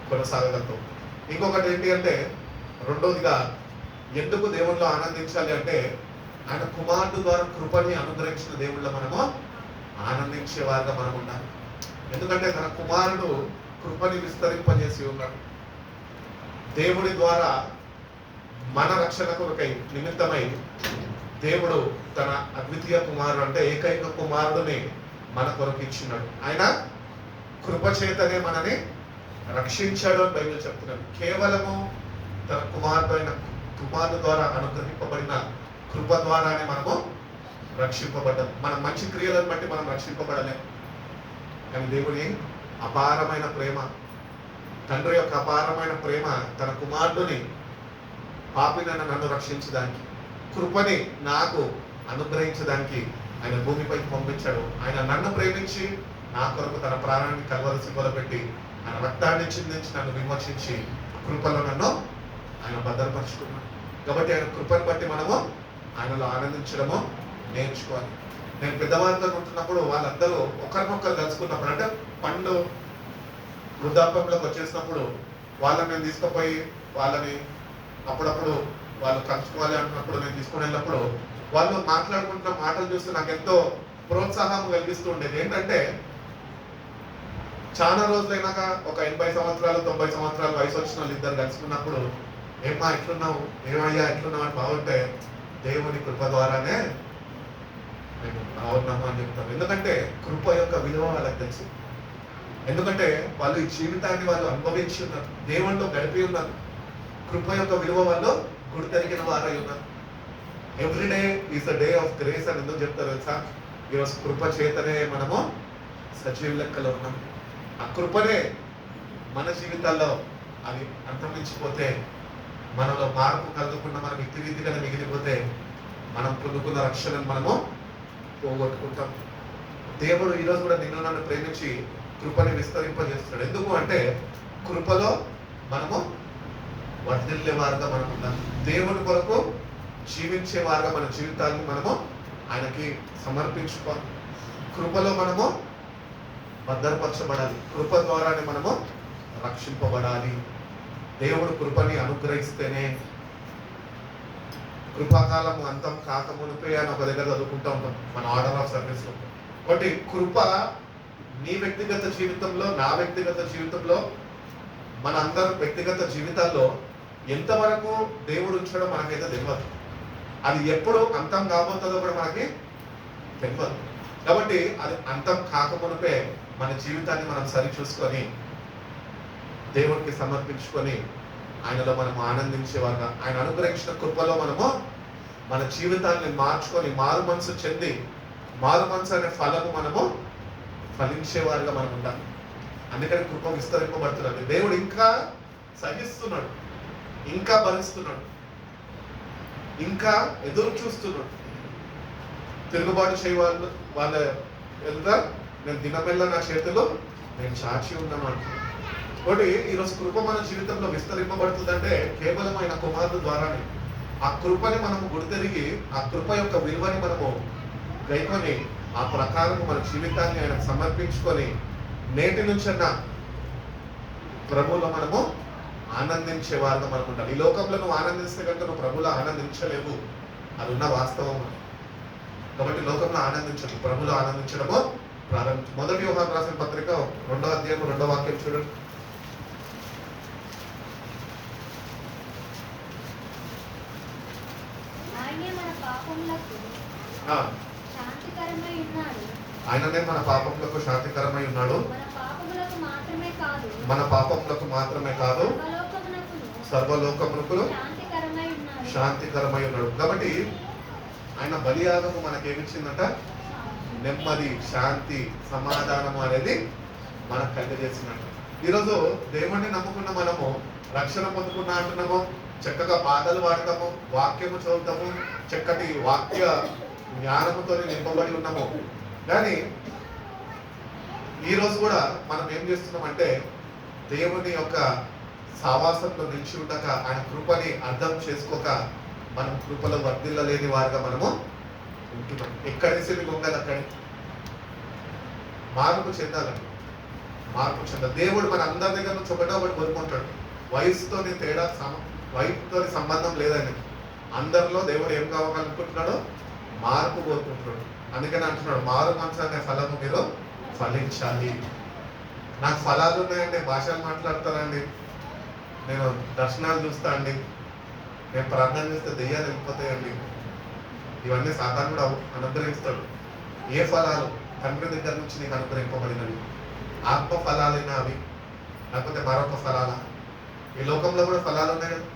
కొనసాగలుగుతావు. ఇంకొకటి ఏంటి అంటే, రెండోదిగా ఎందుకు దేవుళ్ళో ఆనందించాలి అంటే, ఆయన కుమారుడు ద్వారా కృపని అనుగ్రహించిన దేవుళ్ళ మనము ఆనందించేవారుగా మనం ఉండాలి. ఎందుకంటే తన కుమారుడు కృపని విస్తరింపజేసి ఉన్నాడు. దేవుడి ద్వారా మన రక్షణ కొరకై నిమిత్తమై దేవుడు తన అద్వితీయ కుమారుడు అంటే ఏకైక కుమారుడిని మన కొరకు ఇచ్చినాడు. ఆయన కృపచేతనే మనని రక్షించాడు అని బైబిల్ చెప్తున్నాడు. కేవలము తన కుమారుడు ద్వారా అనుగ్రహింపబడిన కృప ద్వారానే మనము రక్షింపబడ్డాం. మన మంచి క్రియలను బట్టి మనం రక్షింపబడలేం. కానీ దేవుని అపారమైన ప్రేమ, తండ్రి యొక్క అపారమైన ప్రేమ తన కుమారుడిని పాపినైన నన్ను రక్షించడానికి, కృపని నాకు అనుగ్రహించడానికి ఆయన భూమిపైకి పంపించాడు. ఆయన నన్ను ప్రేమించి నా కొరకు తన ప్రాణాన్ని కల్వరి సిలువలో పెట్టి ఆయన రక్తాన్ని చిందించి నన్ను విమర్శించి కృపలో నన్ను ఆయన భద్రపరుచుకున్నాడు. కాబట్టి ఆయన కృపను బట్టి మనము ఆయనలో ఆనందించడము నేర్చుకోవాలి. నేను పెద్దవారితో ఉంటున్నప్పుడు వాళ్ళందరూ ఒకరినొకరు కలుసుకున్నప్పుడు, అంటే పండు వృద్ధాప్యంలోకి వచ్చేసినప్పుడు వాళ్ళని నేను తీసుకుపోయి వాళ్ళని అప్పుడప్పుడు వాళ్ళు కలుసుకోవాలి అంటున్నప్పుడు నేను తీసుకుని వెళ్ళినప్పుడు వాళ్ళు మాట్లాడుకుంటున్న మాటలు చూస్తే నాకు ఎంతో ప్రోత్సాహం కలిగిస్తూ ఉండేది. ఏంటంటే, చాలా రోజులైనాక ఒక 80 సంవత్సరాలు 90 సంవత్సరాలు వయసు వచ్చిన వాళ్ళు ఇద్దరు కలుసుకున్నప్పుడు, ఏమా ఎట్లున్నావు, ఏమయ్యా ఎట్లున్నావు అని బాగుంటే, దేవుని కృప ద్వారానే నేను బాగున్నాము అని చెప్తాను. ఎందుకంటే కృప యొక్క విలువ వాళ్ళకి తెలుసు. ఎందుకంటే వాళ్ళు ఈ జీవితాన్ని వాళ్ళు అనుభవించి ఉన్నారు, దేవునిలో గడిపి ఉన్నారు. కృప యొక్క విలువ వాళ్ళు గుర్తెరిగిన వారై ఉన్నారు. Everyday is a day of grace అని ఎందుకు చెప్తారు తెలుసా? ఈరోజు కృప చేతనే మనము సజీవ లెక్కలో ఉన్నాం. ఆ కృపనే మన జీవితాల్లో అది అంతమించిపోతే, మనలో మార్పు కలుగుకుండా మనం వ్యక్తి రీతిగానే మిగిలిపోతే, మనం పొందుకున్న రక్షణను మనము పోగొట్టుకుంటాం. దేవుడు ఈరోజు కూడా నిన్ను నన్ను ప్రేమించి కృపని విస్తరింపజేస్తున్నాడు. ఎందుకు అంటే, కృపలో మనము వర్ధిల్లే వారుగా మనం ఉన్నాం. దేవుని కొరకు జీవించే వారుగా మన జీవితాన్ని మనము ఆయనకి సమర్పించుకోవాలి. కృపలో మనము భద్రపరచబడాలి. కృప ద్వారానే మనము రక్షింపబడాలి. దేవుడు కృపని అనుగ్రహిస్తేనే, కృపాకాలము అంతం కాకమునిపే అని ఒక దగ్గర చదువుకుంటూ ఉంటాం మన ఆర్డర్ ఆఫ్ సర్వీస్ లో. కాబట్టి కృప నీ వ్యక్తిగత జీవితంలో, నా వ్యక్తిగత జీవితంలో, మన అందరి వ్యక్తిగత జీవితాల్లో ఎంతవరకు దేవుడు ఉంచడం మనకైతే తెలియదు. అది ఎప్పుడు అంతం కాబోతుందో కూడా మనకి తెలియదు. కాబట్టి అది అంతం కాకమునిపే మన జీవితాన్ని మనం సరి చూసుకొని దేవుడికి సమర్పించుకొని ఆయనలో మనము ఆనందించేవారుగా, ఆయన అనుగ్రహించిన కృపలో మనము మన జీవితాన్ని మార్చుకొని మారు మనసు చెంది, మారు మనసు అనే ఫలము మనము ఫలించేవారుగా మనం ఉండాలి. అందుకని కృప విస్తరింపబడుతున్నది. దేవుడు ఇంకా సహిస్తున్నాడు, ఇంకా భరిస్తున్నాడు, ఇంకా ఎదురు చూస్తున్నాడు. తిరుగుబాటు చేయవాళ్ళు వాళ్ళ ఎదుట నేను దినమెల్ల నా చేతిలో నేను చాచి ఉన్నాను అంటున్నాను. కాబట్టి ఈరోజు కృప మన జీవితంలో విస్తరింపబడుతుందంటే కేవలం ఆయన కుమారుడు ద్వారానే. ఆ కృపని మనము గుర్తెరిగి, ఆ కృప యొక్క విలువని మనము గైకొని, ఆ ప్రకారం మన జీవితాన్ని ఆయన సమర్పించుకొని, నేటి నుంచన్న ప్రభువులో మనము ఆనందించేవారుగా మనం ఉండాలి. ఈ లోకంలో నువ్వు ఆనందిస్తే కనుక నువ్వు ప్రభువులో ఆనందించలేవు. అది ఉన్న వాస్తవం. కాబట్టి లోకంలో ఆనందించదు, ప్రభులో ఆనందించడము ప్రారంభించు. మొదటి యోహాను రాసిన పత్రిక 2వ అధ్యాయం 2వ వాక్యం చూడండి. ఆయనే మన పాపములకు శాంతికరమై ఉన్నాడు. ఆయననే మన పాపములకు శాంతికరమై ఉన్నాడు. మన పాపములకు మాత్రమే కాదు, మన పాపములకు మాత్రమే కాదు, సర్వలోకమునకు శాంతికరమై ఉన్నాడు. కాబట్టి ఆయన బలియాగము మనకేమిచ్చిందంట? నెమ్మది, శాంతి, సమాధానము అనేది మనకు కలిగజేసిందంట. ఈరోజు దేవుణ్ణి నమ్ముకున్న మనము రక్షణ పొందుకున్నా అంటున్నాము, చక్కగా పాటలు పాడతాము, వాక్యము చదువుతాము, చక్కటి వాక్య జ్ఞానముతో నింపబడి ఉన్నాము. కానీ ఈరోజు కూడా మనం ఏం చేస్తున్నామంటే దేవుని యొక్క సావాసంలో నిలిచి ఉండక, ఆయన కృపని అర్థం చేసుకోక, మనం కృపలో వర్ధిల్లలేని వారుగా మనము ఉంటున్నాం. ఎక్కడేసి గొంగలు అక్కడి మార్పు చెందాలండి, మార్పు చెందాలి. దేవుడు మన అందరి దగ్గర నుంచి ఒకటి కోరుకుంటాడు. వయసుతో తేడా వయసుతో సంబంధం లేదని అందరిలో దేవుడు ఏం కావాలనుకుంటున్నాడో మార్పు కోరుకుంటున్నాడు. అందుకని అంటున్నాడు, మారు మనసు అనే ఫలము మీరు ఫలించాలి. నాకు ఫలాలు ఉన్నాయండి, భాషలు మాట్లాడతానండి, నేను దర్శనాలు చూస్తా అండి, నేను ప్రార్థన చేస్తే దెయ్యాలు వెళ్ళిపోతాయండి. ఇవన్నీ సాతాను కూడా అనుగ్రహిస్తాడు. ఏ ఫలాలు? తండ్రి దగ్గర నుంచి నీకు అనుగ్రహింపబడినవి. ఆత్మ ఫలాలైనా అవి, లేకపోతే మరొక ఫలాల? ఈ లోకంలో కూడా ఫలాలు ఉన్నాయి కదా.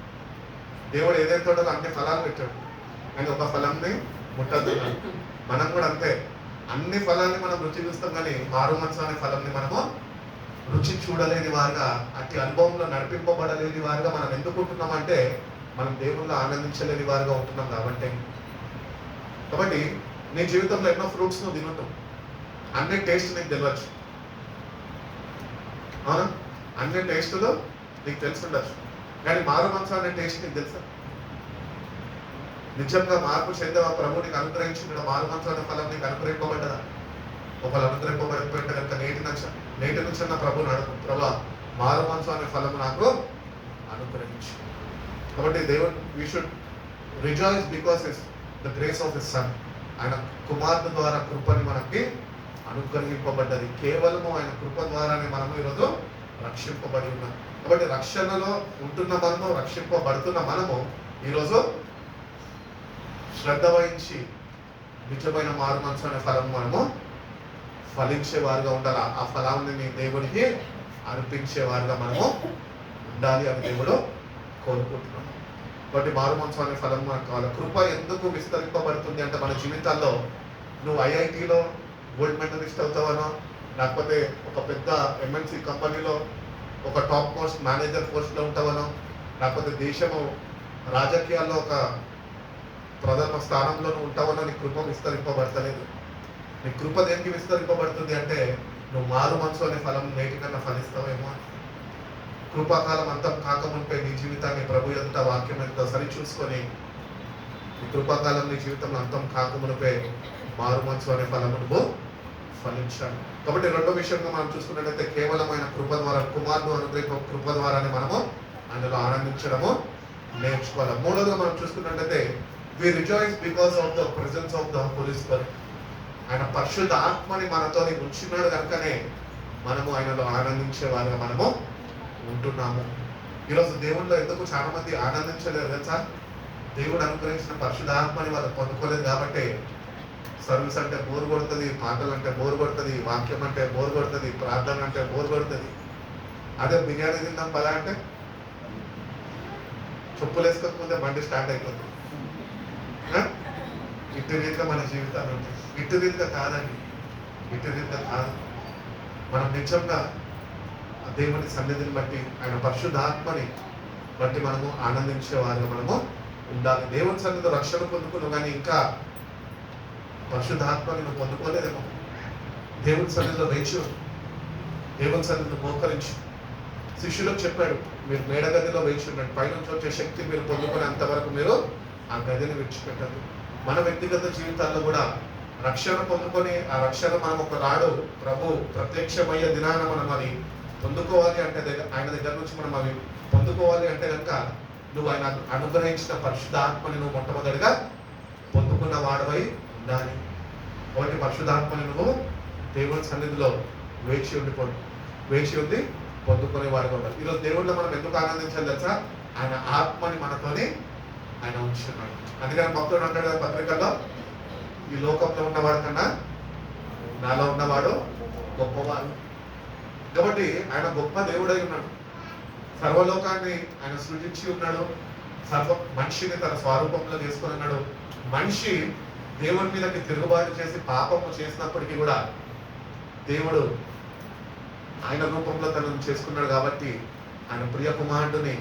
దేవుడు ఏదైతే తోటలో అన్ని ఫలాలు పెట్టాడు, కానీ ఒక ఫలంని ముట్టద్దు. మనం కూడా అంతే, అన్ని ఫలాన్ని మనం రుచి చూస్తాం, కానీ మారు మనసు అనే ఫలంని మనము రుచి చూడలేని వారుగా, అట్టి అనుభవంలో నడిపింపబడలేని వారుగా మనం ఎందుకు ఉంటున్నామంటే మనం దేవుళ్ళు ఆనందించలేని వారుగా ఉంటున్నాం. కాబట్టి నీ జీవితంలో ఎన్నో ఫ్రూట్స్ నువ్వు తినటం, అన్ని టేస్ట్ నీకు తెలియచ్చు, అవునా? అన్ని టేస్టులు నీకు తెలిసి ఉండొచ్చు, కానీ మారు మనసు అనే టేస్ట్ నీకు తెలుసా? నిజంగా మార్పు చెందవా? ప్రభు నీకు అనుగ్రహించిన మారు మనసు అనే ఫలం నీకు అనుగ్రహింపబడ్డదా? ఒకళ్ళు అనుగ్రహింపబడిపోయింటే కనుక నేటి నుంచి అన్న ప్రభుని అడుగు, ప్రభా మారు మనసు అనే ఫలం నాకు అనుగ్రహించు. కాబట్టి దేవుడు, we should rejoice because is the grace of his son. ఆయన కుమారుడు ద్వారా కృపని మనకి అనుగ్రహింపబడ్డది. కేవలము ఆయన కృప ద్వారానే మనము ఈరోజు రక్షింపబడి ఉన్నాం. కాబట్టి రక్షణలో ఉంటున్న మనము, రక్షింపబడుతున్న మనము ఈరోజు శ్రద్ధ వహించి నిజమైన మారు మనసు అనే ఫలం మనము ఫలించేవారుగా ఉండాలి. ఆ ఫలాన్ని నీ దేవుడికి అర్పించేవారుగా మనము ఉండాలి అని దేవుడు కోరుకుంటున్నాం. కాబట్టి మారు మనసు అనే ఫలం మనకు కావాలి. కృప ఎందుకు విస్తరింపబడుతుంది అంటే మన జీవితాల్లో నువ్వు ఐఐటిలో గోల్డ్ మెడలిస్ట్ అవుతావనో, లేకపోతే ఒక పెద్ద ఎంఎన్సి కంపెనీలో ఒక టాప్ మోస్ట్ మేనేజర్ పోస్ట్లో ఉంటావనో, లేకపోతే దేశము రాజకీయాల్లో ఒక ప్రథమ స్థానంలో నువ్వు ఉంటావనో నీ కృప విస్తరింపబడతలేదు. నీ కృప దేనికి విస్తరింపబడుతుంది అంటే నువ్వు మారు మనసు అనే ఫలం నేటికన్నా ఫలిస్తావేమో. కృపాకాలం అంతం కాకముంపే నీ జీవితాన్ని ప్రభు ఎంత వాక్యం ఎంత సరి చూసుకొని నీ కృపాకాలం నీ జీవితంలో అంతం కాకమునిపే మారు మనసు అనే ఫలము నువ్వు ఫలించాలి. కాబట్టి రెండో విషయంగా మనం చూసుకున్నట్లయితే కేవలం ఆయన కృప ద్వారా, కుమారుడు అనుగ్రహ కృప ద్వారానే మనము అందులో ఆనందించడము నేర్చుకోవాలి. మూడోదిగా మనం చూసుకున్నట్లయితే we rejoice because of the presence of the Holy Spirit. ఆయన పరిశుద్ధ ఆత్మని మనతో ఉంచున్నాడు కనుకనే మనము ఆయనలో ఆనందించే వారిగా మనము ఉంటున్నాము. ఈరోజు దేవుళ్ళో ఎందుకు చాలా మంది ఆనందించలేరు తెలుసా? దేవుడు అనుగ్రహించిన పరిశుద్ధ ఆత్మని వాళ్ళు పొందుకోలేదు కాబట్టి సర్వీస్ అంటే బోర్ కొడుతుంది, పాటలు అంటే బోర్ కొడుతుంది, వాక్యం అంటే బోర్ కొడుతుంది, ప్రార్థన అంటే బోర్ కొడుతుంది. అదే బిర్యానీ తిందాం పదా అంటే చెప్పులు వేసుకోకపోతే బండి స్టార్ట్ అయిపోతుంది. ఇటు రీతిగా మన జీవితాలు ఉంటాయి. ఇటు రీతిగా కాదండి, ఇటు రీతిగా కాదు. మనం నిజంగా దేవుని సన్నిధిని బట్టి, ఆయన పరిశుద్ధాత్మని బట్టి మనము ఆనందించేవారుగా మనము ఉండాలి. దేవుని సన్నిధిలో రక్షణ పొందుకున్నావు కానీ ఇంకా పరిశుద్ధాత్మని నువ్వు పొందుకోలేదేమో. దేవుని సన్నిధిలో వేచు, దేవుని సన్నిధిలో మోకరించు. శిష్యులకు చెప్పాడు, మీరు మేడగదిలో వేచి ఉండండి, పైనుంచి వచ్చే శక్తి మీరు పొందుకునేంత వరకు మీరు ఆ గదిని విడిచిపెట్టదు. మన వ్యక్తిగత జీవితాల్లో కూడా రక్షణ పొందుకొని ఆ రక్షణ మనం ఒక నాడు ప్రభు ప్రత్యక్షమయ్యే దినాన మనం అది పొందుకోవాలి అంటే ఆయన దగ్గర నుంచి మనం అవి పొందుకోవాలి అంటే కనుక నువ్వు ఆయన అనుగ్రహించిన పరిశుద్ధ ఆత్మని నువ్వు మొట్టమొదటిగా పొందుకున్న వాడవై ఉండాలి. కాబట్టి పరిశుద్ధాత్మని నువ్వు దేవుని సన్నిధిలో వేచి ఉండి పొందుకునేవాడుగా ఉండాలి. ఈరోజు దేవుడిలో మనం ఎందుకు ఆనందించాలి తెలుసా? ఆయన ఆత్మని మనతోనే ఆయన ఉంచున్నాడు. అందుకని భక్తుడు అంటాడు కదా పత్రికల్లో, ఈ లోకంలో ఉన్నవాడు కన్నా నాలో ఉన్నవాడు గొప్పవాడు. కాబట్టి ఆయన గొప్ప దేవుడై ఉన్నాడు. సర్వలోకాన్ని ఆయన సృజించి ఉన్నాడు. మనిషిని తన స్వరూపంలో చేసుకుని ఉన్నాడు. మనిషి దేవుని మీదకి తిరుగుబాటు చేసి పాపము చేసినప్పటికీ కూడా దేవుడు ఆయన రూపంలో తనను చేసుకున్నాడు. కాబట్టి ఆయన ప్రియ కుమారుడిని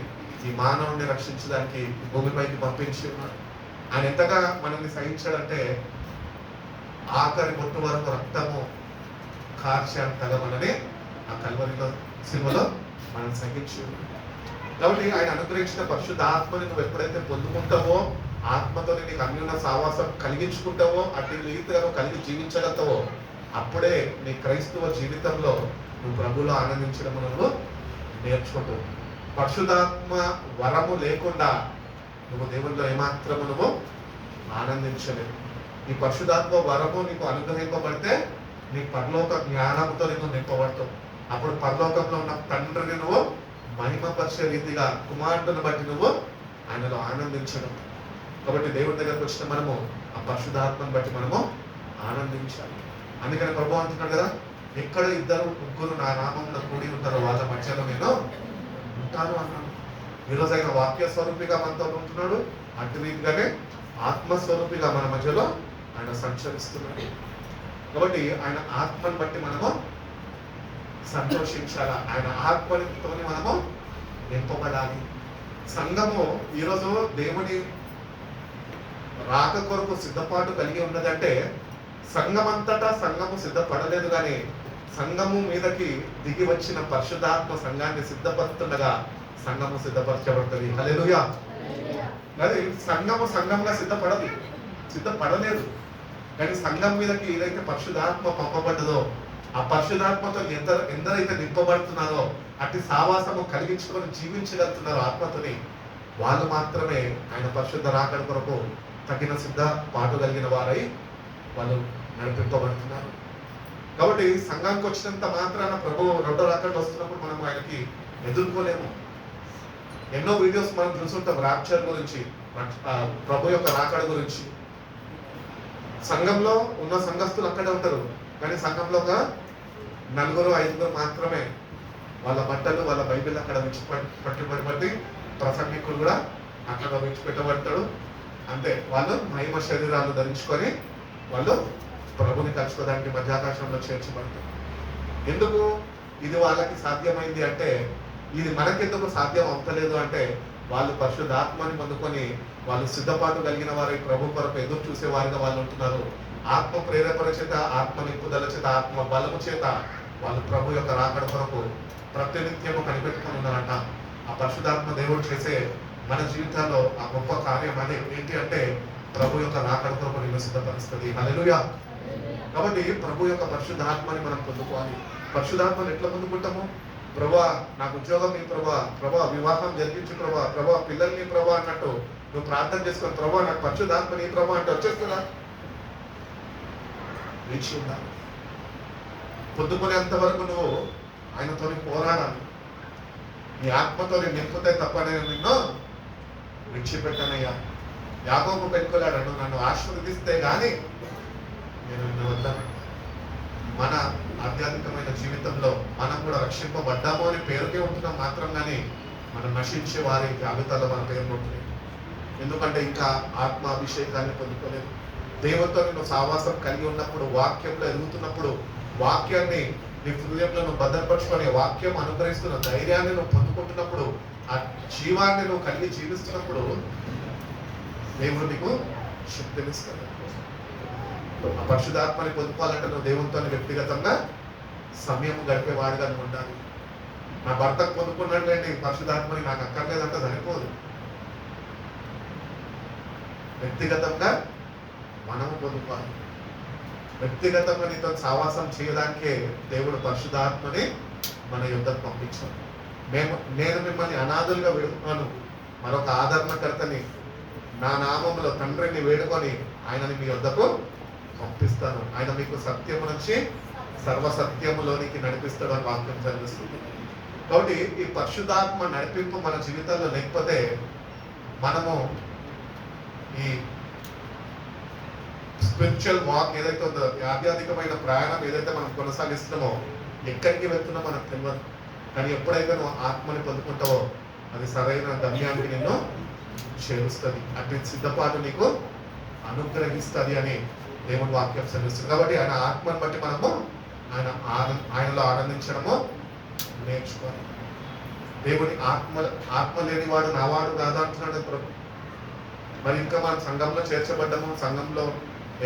ఈ మానవుడిని రక్షించడానికి భూమిపైకి పంపించి ఉన్నాడు. ఆయన ఎంతగా మనల్ని సహించాడంటే ఆఖరి బొట్టు వరకు రక్తము కార్చాంతగా మనని ఆ కల్వరిలో సినిమలో మనం సహించి ఉన్నాడు. కాబట్టి ఆయన అనుగ్రహించిన పరిశుద్ధాత్మని నువ్వు ఎప్పుడైతే పొందుకుంటావో, ఆత్మతో నీకు అన్యున్న సావాసం కలిగించుకుంటావో, అటు రీతిగా కలిగి జీవించగలుగుతావో, అప్పుడే నీ క్రైస్తవ జీవితంలో నువ్వు ప్రభువులో ఆనందించడం నువ్వు నేర్చుకుంటావు. పరిశుద్ధాత్మ వరము లేకుండా నువ్వు దేవుల్లో ఏమాత్రము నువ్వు ఆనందించలేవు. ఈ పరిశుద్ధాత్మ వరము నీకు అనుగ్రహింపబడితే నీ పరలోక జ్ఞానంతో నీకు నింపబడతావు. అప్పుడు పరలోకంలో ఉన్న తండ్రిని నువ్వు మహిమపరిచే రీతిగా కుమారుడిని బట్టి నువ్వు ఆయనలో ఆనందించడం. కాబట్టి దేవుడి దగ్గరకు వచ్చిన మనము ఆ పరిశుద్ధాత్మను బట్టి మనము ఆనందించాలి. అందుకని ప్రభు అంటున్నాడు కదా, ఎక్కడ ఇద్దరు ముగ్గురు నా నామంలో కూడి ఉంటారో వాళ్ళ మధ్యలో నేను ఉంటాను అన్నాడు. ఈరోజు ఆయన వాక్య స్వరూపిగా మనతో ఉంటున్నాడు. అటు రీతిగానే ఆత్మస్వరూపిగా మన మధ్యలో ఆయన సంచరిస్తున్నాడు. కాబట్టి ఆయన ఆత్మను బట్టి మనము సంతోషించాలా, ఆయన ఆత్మతో మనము నింపబడాలి. సంఘము ఈరోజు దేవుని రాక కొరకు సిద్ధపాటు కలిగి ఉన్నదంటే సంఘమంతటా సంఘము సిద్ధపడలేదు, కానీ సంఘము మీదకి దిగి వచ్చిన పరిశుద్ధాత్మ సంఘాన్ని సిద్ధపడుతుండగా సంఘము సిద్ధపరచబడుతుంది. హల్లెలూయా. అది సంఘంగా సిద్ధపడలేదు. కానీ సంఘం మీదకి ఏదైతే పరిశుద్ధాత్మ పంపబడ్డదో, ఆ పరిశుద్ధాత్మతో ఎందరైతే నింపబడుతున్నారో, అట్టి సావాసము కలిగించుకొని జీవించగలుగుతున్నారో ఆత్మతోని, వాళ్ళు మాత్రమే ఆయన పరిశుద్ధ రాకడ కొరకు తగిన సిద్ధపాటు కలిగిన వారై వాళ్ళు నడిపింపబడుతున్నారు. కాబట్టి సంఘానికి వచ్చినంత మాత్రాన ప్రభు రెండో రాకడ వస్తున్నప్పుడు మనం ఆయనకి ఎదుర్కోలేము. ఎన్నో వీడియోస్ మనం చూస్తుంటాం రాప్చర్ గురించి, ప్రభు యొక్క రాకడ గురించి. సంఘంలో ఉన్న సంఘస్థులు అక్కడే ఉంటారు, కానీ సంఘంలో ఒక 4-5 మాత్రమే వాళ్ళ బట్టలు వాళ్ళ బైబిల్ అక్కడ పట్టుబడి ప్రసంగికులు కూడా అక్కడ విడిచిపెట్టబడతాడు. అంతే, వాళ్ళు మహిమ శరీరాలు ధరించుకొని వాళ్ళు ప్రభుని కలుసుకోవడానికి మధ్యాకాశంలో చేర్చబడతారు. ఎందుకు ఇది వాళ్ళకి సాధ్యమైంది అంటే, ఇది మనకెందుకు సాధ్యం అవుతలేదు అంటే, వాళ్ళు పరిశుద్ధాత్మని పొందుకొని వాళ్ళు సిద్ధపాటు కలిగిన వారి ప్రభు కొరకు ఎదురు చూసే వారిగా వాళ్ళు ఉంటున్నారు. ఆత్మ ప్రేరేపణ చేత, ఆత్మ నింపుదల చేత, ఆత్మ బలము చేత వాళ్ళు ప్రభు యొక్క రాకడ కొరకు ప్రతినిత్యము కనిపెట్టుకుని ఉన్నారంట. ఆ పరిశుద్ధాత్మ దేవుడు చేసే మన జీవితాల్లో ఆ గొప్ప కార్యం అదే ఏంటి అంటే, ప్రభు యొక్క రాకడ కొరకు నిన్ను సిద్ధపరుస్తుంది. హల్లెలూయా. కాబట్టి ప్రభు యొక్క పరిశుద్ధాత్మని మనం పొందుకోవాలి. పరిశుద్ధాత్మని ఎట్లా పొందుకుంటాము? ప్రభా నాకు ఉద్యోగం నీ ప్రభా వివాహం జరిగించు ప్రభా పిల్లల్ని ప్రభా అన్నట్టు నువ్వు ప్రార్థన చేసుకొని, ప్రభా నాకు పరిశుద్ధాత్మ నీ ప్రభా అంటే వచ్చేస్తుందా? వేచి ఉండాలి. పొద్దుకునేంత వరకు నువ్వు ఆయనతో పోరాడాలి. నీ ఆత్మతో నింపుతే తప్ప నేను నిన్ను విడిచిపెట్టానయ్యా. యాకోబు పెట్టుకోలేడు, నువ్వు నన్ను ఆశీర్వదిస్తే గాని నేను నిన్ను వద్దాను. మన ఆధ్యాత్మికమైన జీవితంలో మనం కూడా రక్షింపబడ్డాము అని పేరుకే ఉంటున్నాం మాత్రం, కానీ మనం నశించే వారి జాబితాలో మన పేరు ఉంటుంది. ఎందుకంటే ఇంకా ఆత్మ అభిషేకాన్ని పొందుకోలేదు. దేవునితో నేను సావాసం కలిగి ఉన్నప్పుడు, వాక్యంలో ఎదుగుతున్నప్పుడు, వాక్యాన్ని నీ హృదయంలో నువ్వు భద్రపరుచుకొని వాక్యం అనుగ్రహిస్తున్న ధైర్యాన్ని నువ్వు పొందుకుంటున్నప్పుడు, ఆ జీవాన్ని నువ్వు కలిగి జీవిస్తున్నప్పుడు దేవుడు నీకు శక్తినిస్తాడు. ఆ పరిశుద్ధాత్మని పొందుకోవాలంటే నువ్వు దేవునితో వ్యక్తిగతంగా సమయం గడిపేవాడుగా నువ్వు ఉండాలి. నా భర్తకు పొందుకున్నట్లేండి పరిశుద్ధాత్మని నాకు అక్కర్లేదంటే సరిపోదు. వ్యక్తిగతంగా మనము పొందుకోవాలి. వ్యక్తిగతంగా నీతో సావాసం చేయడానికే దేవుడు పరిశుద్ధాత్మని మన యుద్ధకు పంపించాడు. నేను మిమ్మల్ని అనాథులుగా వెళుతున్నాను, మరొక ఆదరణకర్తని నా నామములో తండ్రిని వేడుకొని ఆయనని మీ వద్దకు పంపిస్తాను, ఆయన మీకు సత్యము నుంచి సర్వసత్యములోనికి నడిపిస్తాడు అని వాక్యం చదివిస్తుంది. కాబట్టి ఈ పరిశుద్ధాత్మ నడిపింపు మన జీవితాల్లో లేకపోతే మనము ఈ స్పిరిచువల్ వాక్ ఏదైతే ఉందో, ఆధ్యాత్మికమైన ప్రయాణం ఏదైతే మనం కొనసాగిస్తున్నామో ఎక్కడికి వెళ్తున్నామో మనకు తెలియదు. కానీ ఎప్పుడైతే నువ్వు ఆత్మని పొందుకుంటావో అది సరైన గమ్యానికి నిన్ను చేరుస్తుంది, అటు సిద్ధపాటు నీకు అనుగ్రహిస్తుంది అని దేవుని వాక్యం చదివిస్తుంది. కాబట్టి ఆయన ఆత్మను బట్టి మనము ఆయనలో ఆనందించడము నేర్చుకోవాలి. దేవుని ఆత్మ లేనివాడు నావాడు కాదా అంటున్నాడు ప్రభు. మరి ఇంకా మనం సంఘంలో చేర్చబడ్డాము, సంఘంలో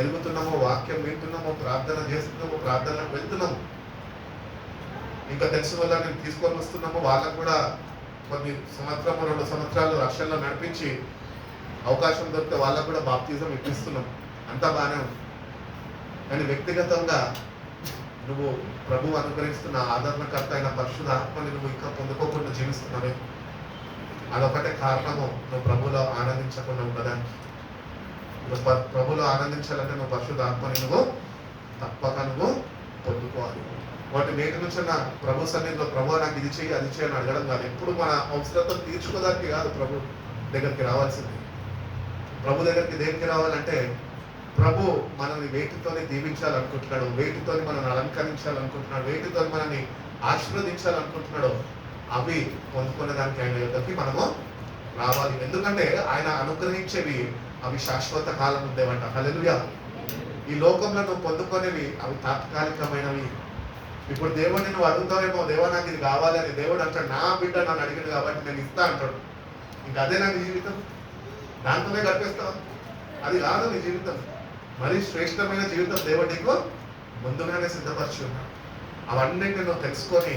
ఎదుగుతున్నాము, వాక్యం వింటున్నాము, ప్రార్థన చేస్తున్నాము, ప్రార్థనలకు వెళ్తున్నాము. ఇంకా తెలిసిన వల్ల నేను తీసుకొని వస్తున్నాము, వాళ్ళకు కూడా కొన్ని సంవత్సరం 2 సంవత్సరాలు రక్షణలో నడిపించి అవకాశం దొరికితే వాళ్ళకు కూడా బాప్తిజం ఇప్పిస్తున్నాం. అంతా బాగానే ఉంది. కానీ వ్యక్తిగతంగా నువ్వు ప్రభు అనుగ్రహిస్తున్న ఆదరణకర్త అయిన పరిశుద్ధ ఆత్మని నువ్వు ఇంకా పొందుకోకుండా జీవిస్తున్నావే, అదొకటే కారణము నువ్వు ప్రభులో ఆనందించకుండా ఉండడానికి. నువ్వు ప్రభులో ఆనందించాలంటే నువ్వు పరిశుద్ధ ఆత్మని నువ్వు తప్పక నువ్వు పొందుకోవాలి. వాటి నేటి నుంచి ప్రభు సన్నిధిలో ప్రభు నాకు ఇది చెయ్యి అది చెయ్యి అని అడగడం కాదు. ఎప్పుడు మన అవసరతను తీర్చుకోవడానికి కాదు ప్రభు దగ్గరికి రావాల్సింది. ప్రభు దగ్గరికి దేనికి రావాలంటే ప్రభు మనల్ని వేటితోనే దీవించాలనుకుంటున్నాడు, వేటితోని మనల్ని అలంకరించాలనుకుంటున్నాడు, వేటితోని మనల్ని ఆశీర్వదించాలనుకుంటున్నాడు, అవి పొందుకునే దానికి ఆయన యొక్కకి మనము రావాలి. ఎందుకంటే ఆయన అనుగ్రహించేవి అవి శాశ్వత కాలం ఉండేవంట. హల్లెలూయా. ఈ లోకంలో నువ్వు పొందుకునేవి అవి తాత్కాలికమైనవి. ఇప్పుడు దేవుడిని నువ్వు అడుగుతావేమో, దేవా నాకు ఇది కావాలి అని. దేవుడు అంటాడు, నా బిడ్డ నన్ను అడిగింది కాబట్టి నేను ఇస్తా అంటాడు. ఇంకా అదే నా నీ జీవితం, దాంతోనే గడిపేస్తావు. అది కాదు నీ జీవితం. మరి శ్రేష్టమైన జీవితం దేవుడు నీకు ముందుగానే సిద్ధపరిచి ఉన్నాడు. అవన్నిటిని నువ్వు తెలుసుకొని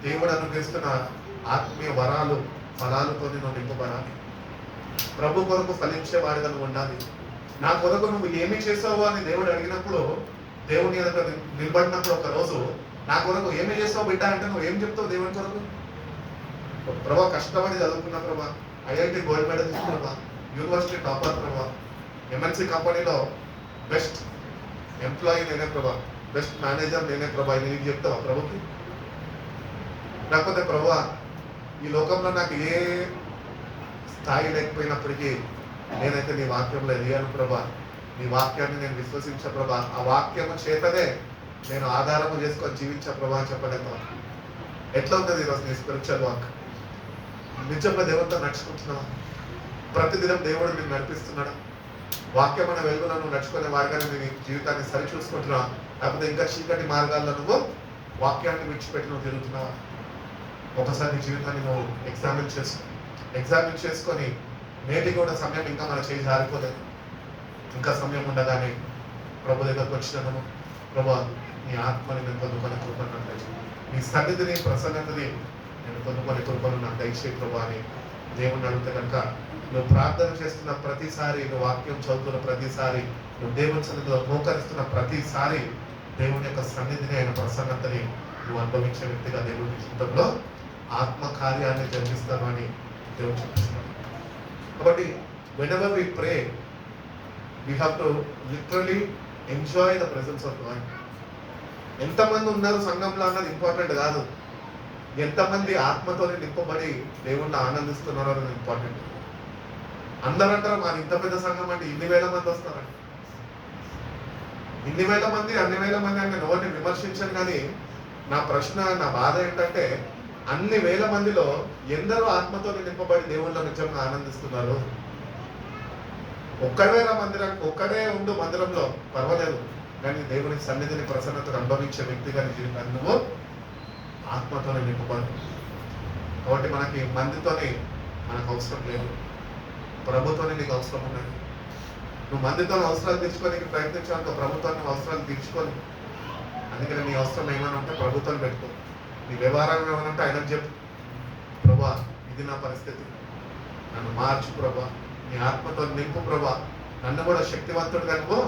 దేవుడు అనుగ్రహిస్తున్న ఆత్మీయ వరాలు ఫలాలతో నువ్వు నింపబడాలి. ప్రభు కొరకు ఫలించేవాడిగా నువ్వు ఉండాలి. నా కొరకు నువ్వు ఏమి చేసావు అని దేవుడు అడిగినప్పుడు, దేవుని ఎదుట నిలబడినప్పుడు ఒక రోజు నా కొరకు ఏమి చేస్తావు బిడ్డ అంటే నువ్వు ఏం చెప్తావు దేవుని కొరకు? ప్రభా కష్టపడి చదువుకున్నా ప్రభా, ఐఐటి గోల్డ్ మెడల్ తీసుకున్నా ప్రభా, యూనివర్సిటీ టాపర్ ప్రభా, ఎంఎన్సి కంపెనీలో బెస్ట్ ఎంప్లాయీ నేనే ప్రభా, బెస్ట్ మేనేజర్ నేనే ప్రభా, ఇది నీకు చెప్తావా ప్రభుకి? లేకపోతే ప్రభా ఈ లోకంలో నాకు ఏ స్థాయి లేకపోయినప్పటికీ నేనైతే నీ వాక్యంలో ఎదిగాను ప్రభా, నీ వాక్యాన్ని నేను విశ్వసించా ప్రభా, ఆ వాక్యము చేతనే నేను ఆధారము చేసుకొని జీవించా ప్రభా అని చెప్పలేక ఎట్లా ఉంటుంది ఈరోజు నీ స్పిరిచువల్ వాక్? నిజంగా దేవుడితో నడుచుకుంటున్నావా? ప్రతిదినం దేవుడు నేను నడిపిస్తున్నాడా? వాక్యమైన వెలుగులో నువ్వు నడుచుకునే వారిగానే నీ జీవితాన్ని సరి చూసుకుంటున్నావా? లేకపోతే ఇంకా చీకటి మార్గాల్లో నువ్వు వాక్యాన్ని విడిచిపెట్టి నువ్వు తిరుగుతున్నావా? ఒకసారి నీ జీవితాన్ని నువ్వు ఎగ్జామిన్ చేసుకొని నేటికి కూడా సమయం ఇంకా మన చేయి జారిపోలేదు. ఇంకా సమయం ఉండగానే ప్రభు దగ్గరకు వచ్చినాము, ప్రభా నీ ఆత్మని నేను పొందుకొని కృపను దయచేయి, నీ సన్నిధిని ప్రసన్నతని నేను పొందుకొని కృపను నాకు దయచేయి ప్రభా అని దేవుణ్ణి అడిగితే కనుక నువ్వు ప్రార్థన చేస్తున్న ప్రతిసారి, నువ్వు వాక్యం చదువుతున్న ప్రతిసారి, నువ్వు దేవుని సన్నిధిలో మోకరిస్తున్న ప్రతిసారి దేవుని యొక్క సన్నిధిని, ఆయన ప్రసన్నతని నువ్వు అనుభవించే వ్యక్తిగా దేవుని జీవితంలో ఆత్మ కార్యాన్ని జరిగిస్తాను అని దేవుడు చెప్తున్నాడు. కాబట్టి whenever we pray we have to literally enjoy the presence of God. ఎంతమంది ఉన్నారు సంఘంలో అన్నది ఇంపార్టెంట్ కాదు, ఎంతమంది ఆత్మతోనే నింపబడి దేవుణ్ణి ఆనందిస్తున్నారో అన్నది ఇంపార్టెంట్. అందరూ అంటారు మాది ఇంత పెద్ద సంఘం అంటే ఇన్ని వేల మంది వస్తారండి. ఇన్ని వేల మంది అన్ని వేల మంది అంటే ఎవరిని విమర్శించను, కానీ నా ప్రశ్న, నా బాధ ఏంటంటే అన్ని వేల మందిలో ఎందరో ఆత్మతో నింపబడి దేవుళ్ళ నిజంగా ఆనందిస్తున్నారు? ఒక్కడే ఉండు మందిరంలో పర్వాలేదు, కానీ దేవుని సన్నిధిని ప్రసన్నతను అనుభవించే వ్యక్తిగా జీవితాన్ని నువ్వు ఆత్మతోనే నింపబడు. కాబట్టి మనకి మందితోనే మనకు అవసరం లేదు, ప్రభుత్వాన్ని నీకు అవసరం ఉన్నది. నువ్వు మందితో అవసరాలు తీర్చుకోనికి ప్రయత్నించాక ప్రభుత్వాన్ని అవసరాలు తీర్చుకొని, అందుకని నీ అవసరం ఏమైనా ఉంటే ప్రభుత్వాన్ని పెట్టుకో, నీ వ్యవహారం ఏమైనా ఉంటే ఆయనకు చెప్పు, ప్రభా ఇది నా పరిస్థితి, నన్ను మార్చు ప్రభా, నీ ఆత్మతో నింపు ప్రభా, నన్ను కూడా శక్తివంతుడు కనుకో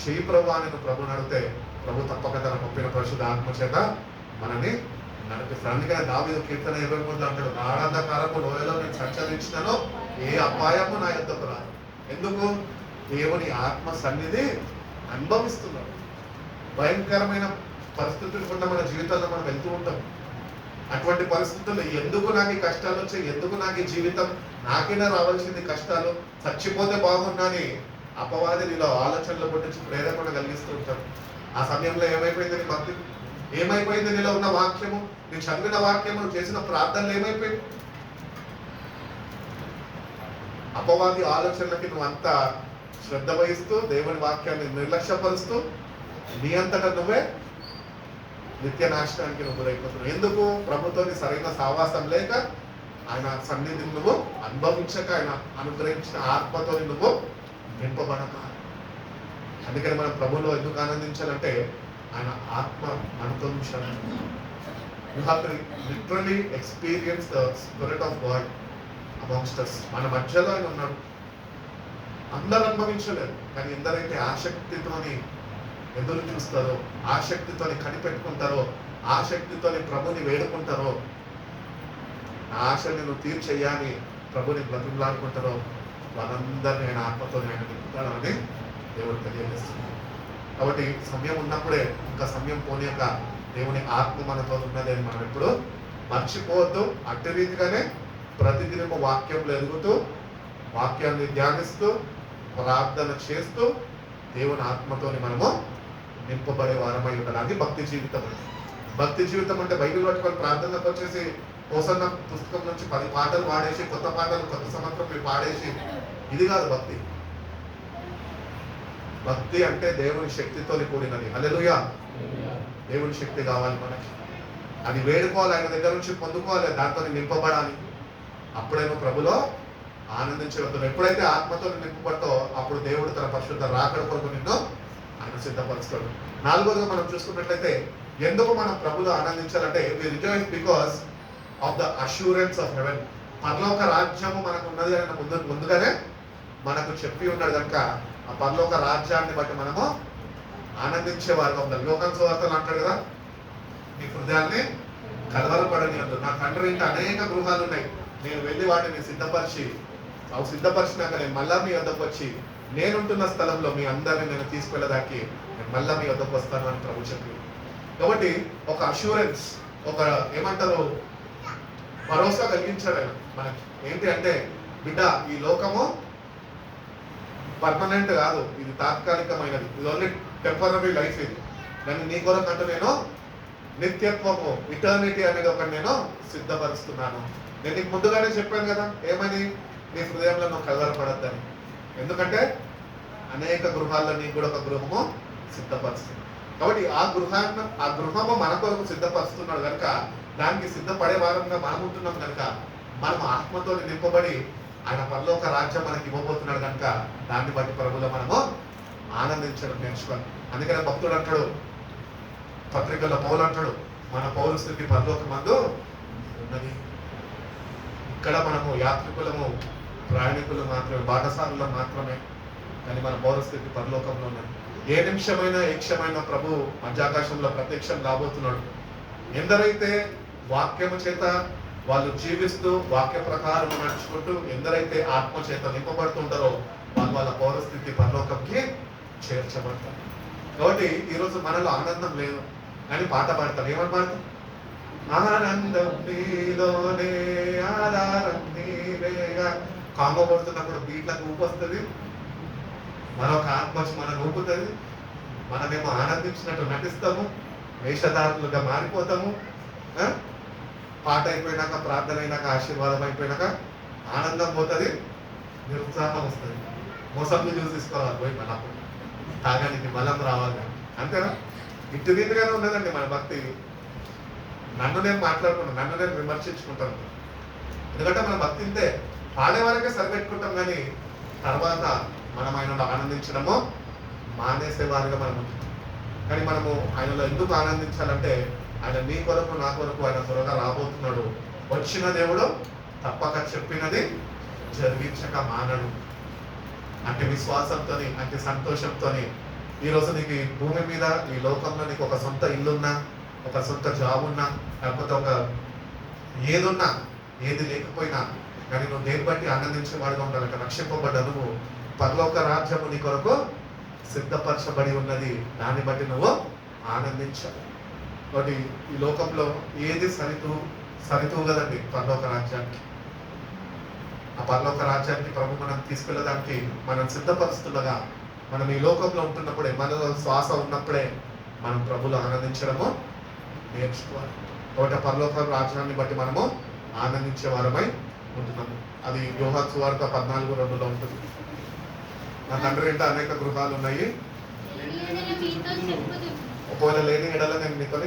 చెయ్యి ప్రభా అని నువ్వు ప్రభుని అడిగితే ప్రభు తప్పక తన పంపిన పరిశుద్ధ ఆత్మ చేత మనని నడిపిస్తాడు. అందుకని దావీదు కీర్తన 23 అంటాడు, గాఢాంధకారపు లోయలో నేను సంచరించినానో ఏ అపాయము నా యొద్దకు రాదు. ఎందుకు? దేవుని ఆత్మ సన్నిధి అనుభవిస్తున్నాడు. భయంకరమైన పరిస్థితులు కూడా మన జీవితాల్లో మనం వెళ్తూ ఉంటాం. అటువంటి పరిస్థితుల్లో ఎందుకు నాకు ఈ కష్టాలు వచ్చాయి, ఎందుకు నాకు ఈ జీవితం, నాకైనా రావాల్సింది కష్టాలు, చచ్చిపోతే బాగున్నాని అపవాది నీలో ఆలోచనలు పుట్టించి ప్రేరేపణ కలిగిస్తూ ఉంటారు. ఆ సమయంలో ఏమైపోయింది నీ భక్తి? ఏమైపోయింది నీలో ఉన్న వాక్యము, నీ చదివిన వాక్యము, నువ్వు చేసిన ప్రార్థనలు ఏమైపోయింది? అపవాది ఆలోచనలకి నువ్వు అంతా శ్రద్ధ వహిస్తూ దేవుని వాక్యాన్ని నిర్లక్ష్యపరుస్తూ నీ అంతటా నువ్వే నిత్య నాశనానికి నువ్వు గురైపోతున్నావు. ఎందుకు? ప్రభుత్వాన్ని సరైన సావాసం లేక, ఆయన సన్నిధిని నువ్వు అనుభవించక, ఆయన అనుగ్రహించిన ఆత్మతో నువ్వు నింపబడక. అందుకని మనం ప్రభువులో ఎందుకు ఆనందించాలంటే ఆయన ఆత్మ మనతో ఉంచాలి. You have to literally experience the spirit of God amongst us. మన మధ్యలో ఆయన ఉన్నాడు. అందరూ అనుభవించలేరు, కానీ ఎందరైతే ఆసక్తితోని ఎదురు చూస్తారో, ఆసక్తితోని కనిపెట్టుకుంటారో, ఆసక్తితోని ప్రభుని వేడుకుంటారో, ఆ ఆశని నువ్వు తీర్చేయాలని ప్రభుని బ్రతిమలాడుకుంటారో, వాళ్ళందరినీ ఆయన ఆత్మతో ఆయన నింపుతాడని దేవుడు తెలియజేస్తున్నాడు. కాబట్టి సమయం ఉన్నప్పుడే, ఇంకా సమయం పోనీయక దేవుని ఆత్మ మనతో ఉన్నది అని మనం ఎప్పుడు మర్చిపోవద్దు. అట్టి రీతిగానే ప్రతిదినము వాక్యంలో ఎదుగుతూ, వాక్యాన్ని ధ్యానిస్తూ, ప్రార్థన చేస్తూ దేవుని ఆత్మతోని మనము నింపబడే వారమై ఉండాలి. అది భక్తి జీవితం. భక్తి జీవితం అంటే బైబిల్ పట్టుకొని ప్రార్థనకు వచ్చేసి హోసన్న పుస్తకం నుంచి 10 పాటలు పాడేసి, కొత్త పాటలు కొత్త సంవత్సరం మీరు పాడేసి, ఇది కాదు భక్తి. భక్తి అంటే దేవుని శక్తితోని కూడినది. హల్లెలూయా. దేవుని శక్తి కావాలి మనకి. అది వేడుకోవాలి, ఆయన దగ్గర నుంచి పొందుకోవాలి, దాంతో నింపబడాలి. అప్పుడే నువ్వు ప్రభులో ఆనందించగలుగుతావు. ఎప్పుడైతే ఆత్మతో నింపబడతావో అప్పుడు దేవుడు తన పరిశుద్ధ రాకడ కొరకు నిన్ను ఆయన సిద్ధపరుస్తాడు. 4వదిగా మనం చూసుకున్నట్లయితే ఎందుకు మనం ప్రభులో ఆనందించాలంటే we rejoice because of the assurance of heaven. పరలోక రాజ్యము మనకు ఉన్నది అని ముందుగానే మనకు చెప్పి ఉన్నాడు కనుక ఆ పరలోక రాజ్యాన్ని బట్టి మనము ఆనందించే వారుగా ఉండాలి. యోహాను సువార్తలో అంటాడు కదా, నీ హృదయాన్ని కలవరపడనియద్దు, నా తండ్రి ఇంటి అనేక గృహాలు ఉన్నాయి, నేను వెళ్ళి వాటిని సిద్ధపరిచి, అవి సిద్ధపరిచినాక నేను మళ్ళా మీ వద్దకు వచ్చి నేనుంటున్న స్థలంలో మీ అందరిని నేను తీసుకెళ్ళడానికి నేను మళ్ళా మీ వద్దకు వస్తాను అని ప్రభు చెప్పి. కాబట్టి ఒక అష్యూరెన్స్, ఒక ఏమంటారు, భరోసా కలిగించాడు ఆయన మనకి. ఏంటి అంటే, బిడ్డ ఈ లోకము పర్మనెంట్ కాదు, ఇది తాత్కాలికమైనది, ఇది ఓన్లీ టెంపరరీ లైఫ్. ఇది కానీ నీ కొరకు అంటే నేను నిత్యత్వము, ఇటర్నిటీ అనేది ఒకటి నేను సిద్ధపరుస్తున్నాను. నేను నీకు ముందుగానే చెప్పాను కదా, ఏమని? నీ హృదయంలో నువ్వు కలవరపడద్దని. ఎందుకంటే అనేక గృహాల్లో నీకు కూడా ఒక గృహము సిద్ధపరుస్తుంది. కాబట్టి ఆ గృహము మన కొరకు సిద్ధపరుస్తున్నాడు కనుక దానికి సిద్ధపడే వారంగా మనం ఉంటున్నాం కనుక మనం ఆత్మతో నింపబడి ఆయన పరలోక రాజ్యం మనకి ఇవ్వబోతున్నాడు కనుక దాన్ని బట్టి ప్రభులో మనము ఆనందించడం నేర్చుకోవాలి. అందుకనే భక్తుడు అంటాడు, పత్రికల్లో పౌలు అంటాడు, మన పౌరస్థితి పరలోకమందు ఉన్నది. ఇక్కడ మనము యాత్రికులము, ప్రయాణికులు మాత్రమే, బాటసారులు మాత్రమే, కానీ మన పౌరస్థితి పరలోకంలో ఉన్నది. ఏ నిమిషమైనా ఏ క్షమైనా ప్రభు మధ్యాకాశంలో ప్రత్యక్షం కాబోతున్నాడు. ఎందరైతే వాక్యము చేత వాళ్ళు జీవిస్తూ వాక్య ప్రకారం నడుచుకుంటూ ఎందరైతే ఆత్మ చేత నింపబడుతుంటారో వాళ్ళు వాళ్ళ పౌరస్థితి పరలోకంకి చేర్చబడతారు. కాబట్టి ఈరోజు మనలో ఆనందం లేదు కానీ పాట పాడతారు. ఏమని పాడతాం? ఆనందం నీలోనే, ఆధారం నీవేగా. కాంగో పడుతున్నప్పుడు బీట్లకు ఊపు వస్తుంది, మరొక ఆత్మ వచ్చి మనం ఊపుతుంది, మనమేమో ఆనందించినట్టు నటిస్తాము, వేషధారులుగా మారిపోతాము. పాట అయిపోయినాక, ప్రార్థన అయినాక, ఆశీర్వాదం అయిపోయినాక ఆనందం పోతుంది, నిరుత్సాహం వస్తుంది. మోసంలో చూసి తీసుకోవాలి పోయి మళ్ళీ తాగానికి బలం రావాలి. అంతేనా? ఇటు రీతిగానే ఉన్నదండి మన భక్తి. నన్ను నేను మాట్లాడుకున్నాను, నన్ను నేను విమర్శించుకుంటాను. ఎందుకంటే మన భక్తి ఇంతే, పాడే వరకే సరిపెట్టుకుంటాం కానీ తర్వాత మనం ఆయనలో ఆనందించడము మానేసే వారిగా మనం ఉంటాం. కానీ మనము ఆయనలో ఎందుకు ఆనందించాలంటే ఆయన నీ కొరకు నా కొరకు ఆయన త్వరగా రాబోతున్నాడు. వచ్చిన దేవుడు తప్పక చెప్పినది జరిగించక మానడు. అంటే విశ్వాసంతో, అంటే సంతోషంతో ఈరోజు నీకు ఈ భూమి మీద, ఈ లోకంలో నీకు ఒక సొంత ఇల్లున్నా, ఒక సొంత జాబ్ ఉన్నా, లేకపోతే ఒక ఏదున్నా, ఏది లేకపోయినా కానీ నువ్వు దేని బట్టి ఆనందించేవాడుగా ఉండాలంటే రక్షింపబడ్డ నువ్వు పరలోక రాజ్యము నీ కొరకు సిద్ధపరచబడి ఉన్నది, దాన్ని బట్టి నువ్వు ఆనందించాలి. కాబట్టి ఈ లోకంలో ఏది సరితూగదండి పరలోక రాజ్యానికి. ఆ పరలోక రాజ్యానికి ప్రభు మనం తీసుకెళ్ళడానికి మనం సిద్ధపరుస్తుండగా, మనం ఈ లోకంలో ఉంటున్నప్పుడే, మనలో శ్వాస ఉన్నప్పుడే మనం ప్రభులు ఆనందించడము నేర్చుకోవాలి. కాబట్టి ఆ పరలోక రాజ్యాన్ని బట్టి మనము ఆనందించే వారమై ఉంటున్నాము. అది యోహాను సువార్త 14:2 ఉంటుంది. నా తండ్రి ఇంట అనేక గృహాలు ఉన్నాయి, ఎలియనగా మీతో చెప్పుదును. ఒకవేళ లేని ఎడల నేను మీతో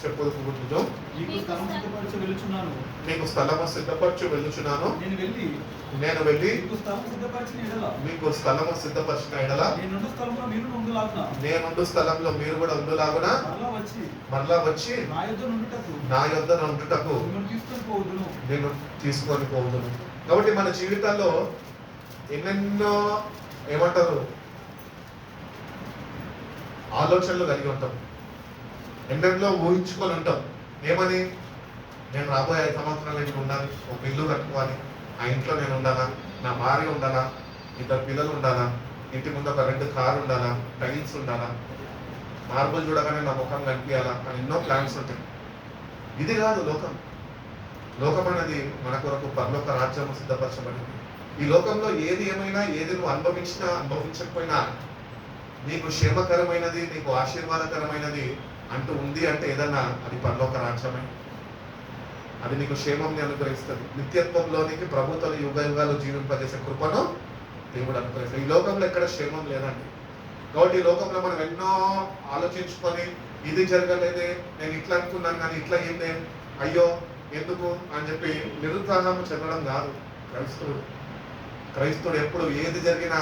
చెప్పుకుంటున్నాను. నీకు స్థలము సిద్ధపరచు వెళ్ళుచున్నాను. నేను వెళ్ళి మీకు స్థలము సిద్ధపరిచిన ఎడల నేనుండు స్థలంలో మీరు కూడా ఉండులాగున మరలా వచ్చి నా యొద్ద నుండుటకు నేను తీసుకొని పోదును. కాబట్టి మన జీవితాల్లో ఎన్నెన్నో ఏమంటారు ఆలోచనలు కలిగి ఉంటాం, ఎన్నెన్నో ఊహించుకొని ఉంటాం. ఏమని, నేను రాబోయే 5 సంవత్సరాలు ఇంట్లో ఉండాలి, ఒక ఇల్లు కట్టుకోవాలి, ఆ ఇంట్లో నేను ఉండాలా, నా భార్య ఉండాలా, 2 పిల్లలు ఉండాలా, ఇంటి ముందు ఒక 2 కారు ఉండాలా, టైల్స్ ఉండాలా, మార్బుల్ చూడగానే నా ముఖం కనిపించాలా అని ఎన్నో ప్లాన్స్ ఉంటాయి. ఇది కాదు లోకం. లోకం అనేది మన కొరకు పరలోక రాజ్యము సిద్ధపరచబడింది. ఈ లోకంలో ఏది ఏమైనా, ఏది నువ్వు అనుభవించినా అనుభవించకపోయినా నీకు క్షేమకరమైనది, నీకు ఆశీర్వాదకరమైనది అంటూ ఉంది అంటే ఏదన్నా అది పరలోక రాజ్యమే. అది నీకు క్షేమంని అనుగ్రహిస్తుంది. నిత్యత్వంలోనికి ప్రభుత్వ యుగ యుగాలు జీవింపజేసే కృపను దేవుడు అనుగ్రహిస్తాడు. ఈ లోకంలో ఎక్కడ క్షేమం లేదండి. కాబట్టి ఈ లోకంలో మనం ఎన్నో ఆలోచించుకొని, ఇది జరగలేదే, నేను ఇట్లా అనుకున్నాను కానీ ఇట్లా అయిందే, అయ్యో ఎందుకు అని చెప్పి నిరుత్సాహం చెందడం కాదు క్రైస్తవుడు ఎప్పుడు ఏది జరిగినా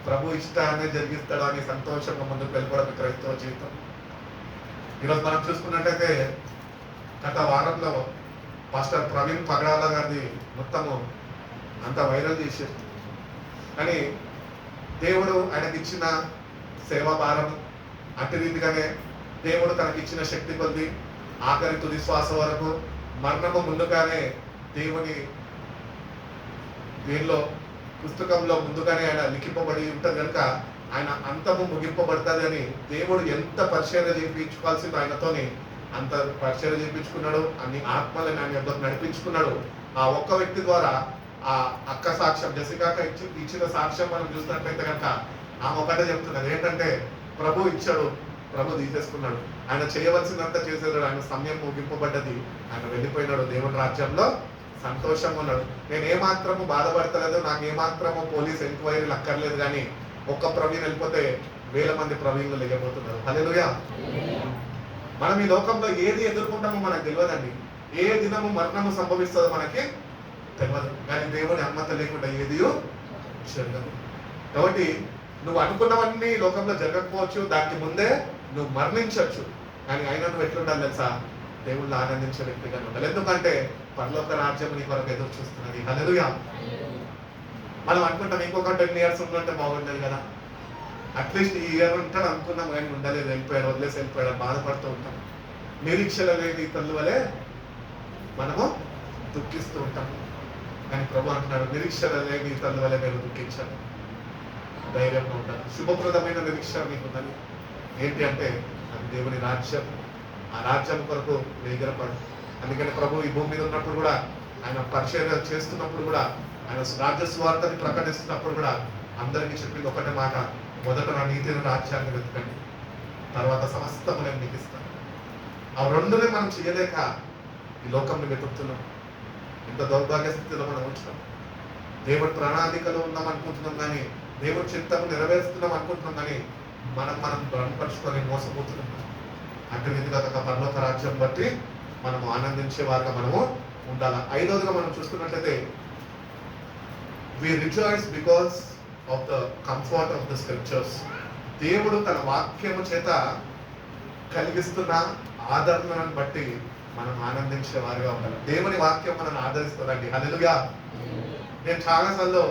ప్రభు ఇష్టాన్ని జరిగిస్తాడు అని సంతోషంగా ముందుకు వెళ్ళిపోవడం క్రైస్తవ జీవితం. ఈరోజు మనం చూసుకున్నట్టయితే గత వారంలో పాస్టర్ ప్రవీణ్ పగడాల గారిది మొత్తము అంత వైరల్ చేసేది. కానీ దేవుడు ఆయనకి ఇచ్చిన సేవా భారం అట్టి రీతిగానే దేవుడు తనకిచ్చిన శక్తి కొద్ది ఆఖరి తుది శ్వాస వరకు మరణము ముందుగానే దేవుని దీనిలో పుస్తకంలో ముందుగానే ఆయన లిఖింపబడి ఉంటుంది కనుక ఆయన అంతము ముగింపబడుతుంది అని దేవుడు ఎంత పరిచర్య చేయించుకోవాల్సిందో ఆయనతోని అంత పరిచర్య చేయించుకున్నాడు. అన్ని ఆత్మలను ఆయన యొద్దకు నడిపించుకున్నాడు. ఆ ఒక్క వ్యక్తి ద్వారా ఆ అక్క సాక్ష్యం జెసికాక ఇచ్చిన సాక్ష్యం మనం చూసినట్లయితే కనుక ఆమె ఒకటే చెప్తున్నది ఏంటంటే, ప్రభు ఇచ్చాడు, ప్రభు తీసేసుకున్నాడు, ఆయన చేయవలసినంత చేసేదాడు, ఆయన సమయం ముగింపబడ్డది, ఆయన వెళ్ళిపోయినాడు, దేవుని రాజ్యంలో సంతోషంగా ఉన్నాడు. నేను ఏమాత్రము బాధపడతలేదు, నాకు ఏమాత్రము పోలీస్ ఎంక్వైరీలు అక్కర్లేదు, కానీ ఒక్క ప్రవీణ్ వెళ్ళిపోతే 1000 మంది ప్రవీణ్లు లేకపోతున్నారు. హల్లెలూయా. మనం ఈ లోకంలో ఏది ఎదుర్కొంటామో మనకు తెలియదండి. ఏ దినము మరణము సంభవిస్తుందో మనకి తెలియదు. కానీ దేవుని అనుమతి లేకుండా ఏది జరగదు. కాబట్టి నువ్వు అనుకున్నవన్నీ లోకంలో జరగకపోవచ్చు, దానికి ముందే నువ్వు మరణించవచ్చు. కానీ అయినా నువ్వు ఎట్లుండాలి తెలుసా? దేవుళ్ళు ఆనందించే వ్యక్తిగా ఉండాలి. ఎందుకంటే పరలోక రాజ్యం నీ కొరకు ఎదురు చూస్తున్నది. హల్లెలూయా. మనం అనుకుంటాం ఇంకొక 10 years ఉంటే బాగుండదు కదా, అట్లీస్ట్ ఈ ఇయర్ ఉంటాడు అనుకున్నాం, కానీ ఉండలేదు, వెళ్ళిపోయాడు, వదిలేసి వెళ్ళిపోయాడు, బాధపడుతూ ఉంటాం. నిరీక్షలు లేని ఇతరుల వలె మనము దుఃఖిస్తూ ఉంటాం. కానీ ప్రభు అంటున్నాడు, నిరీక్షలు లేని ఇతరుల వలె నేను దుఃఖించాను, ధైర్యంగా ఉంటాను. శుభప్రదమైన నిరీక్ష మీకు ఉందని. ఏంటి అంటే అది దేవుని రాజ్యం. ఆ రాజ్యం కొరకు వేగిరపడు. అందుకని ప్రభు ఈ భూమి మీద ఉన్నప్పుడు కూడా, ఆయన పరిచర్య చేస్తున్నప్పుడు కూడా, ఆయన రాజ్య స్వార్థని ప్రకటిస్తున్నప్పుడు కూడా అందరికీ చెప్పింది ఒకటే మాట, మొదట నా నీతిని రాజ్యాన్ని వెతకండి, తర్వాత సమస్తము నేను మీకు ఇస్తాను. ఆ రెండునే మనం చేయలేక ఈ లోకంని వెతుకుతున్నాం. ఇంత దౌర్భాగ్య స్థితిలో మనం ఉంటున్నాం. దేవుడి ప్రణాళికలో ఉన్నాం అనుకుంటున్నాం, కానీ దేవుడి చిత్తము నెరవేరుస్తున్నాం అనుకుంటున్నాం, కానీ మనం భ్రమపరుచుకొని మోసపోతున్నాం. అంటే విధిగా పరలోక రాజ్యం బట్టి మనము ఆనందించే వారుగా మనము ఉండాలి. 5వదిగా మనం చూసుకున్నట్లయితే, we rejoice because of the comfort of the scriptures. దేవుడు తన వాక్యము చేత కలిగిస్తున్న ఆదరణను బట్టి మనం ఆనందించే వారిగా ఉండాలి. దేవుని వాక్యం మనల్ని ఆదరిస్తుందండి. హల్లెలూయా. నేను చాలాసార్లు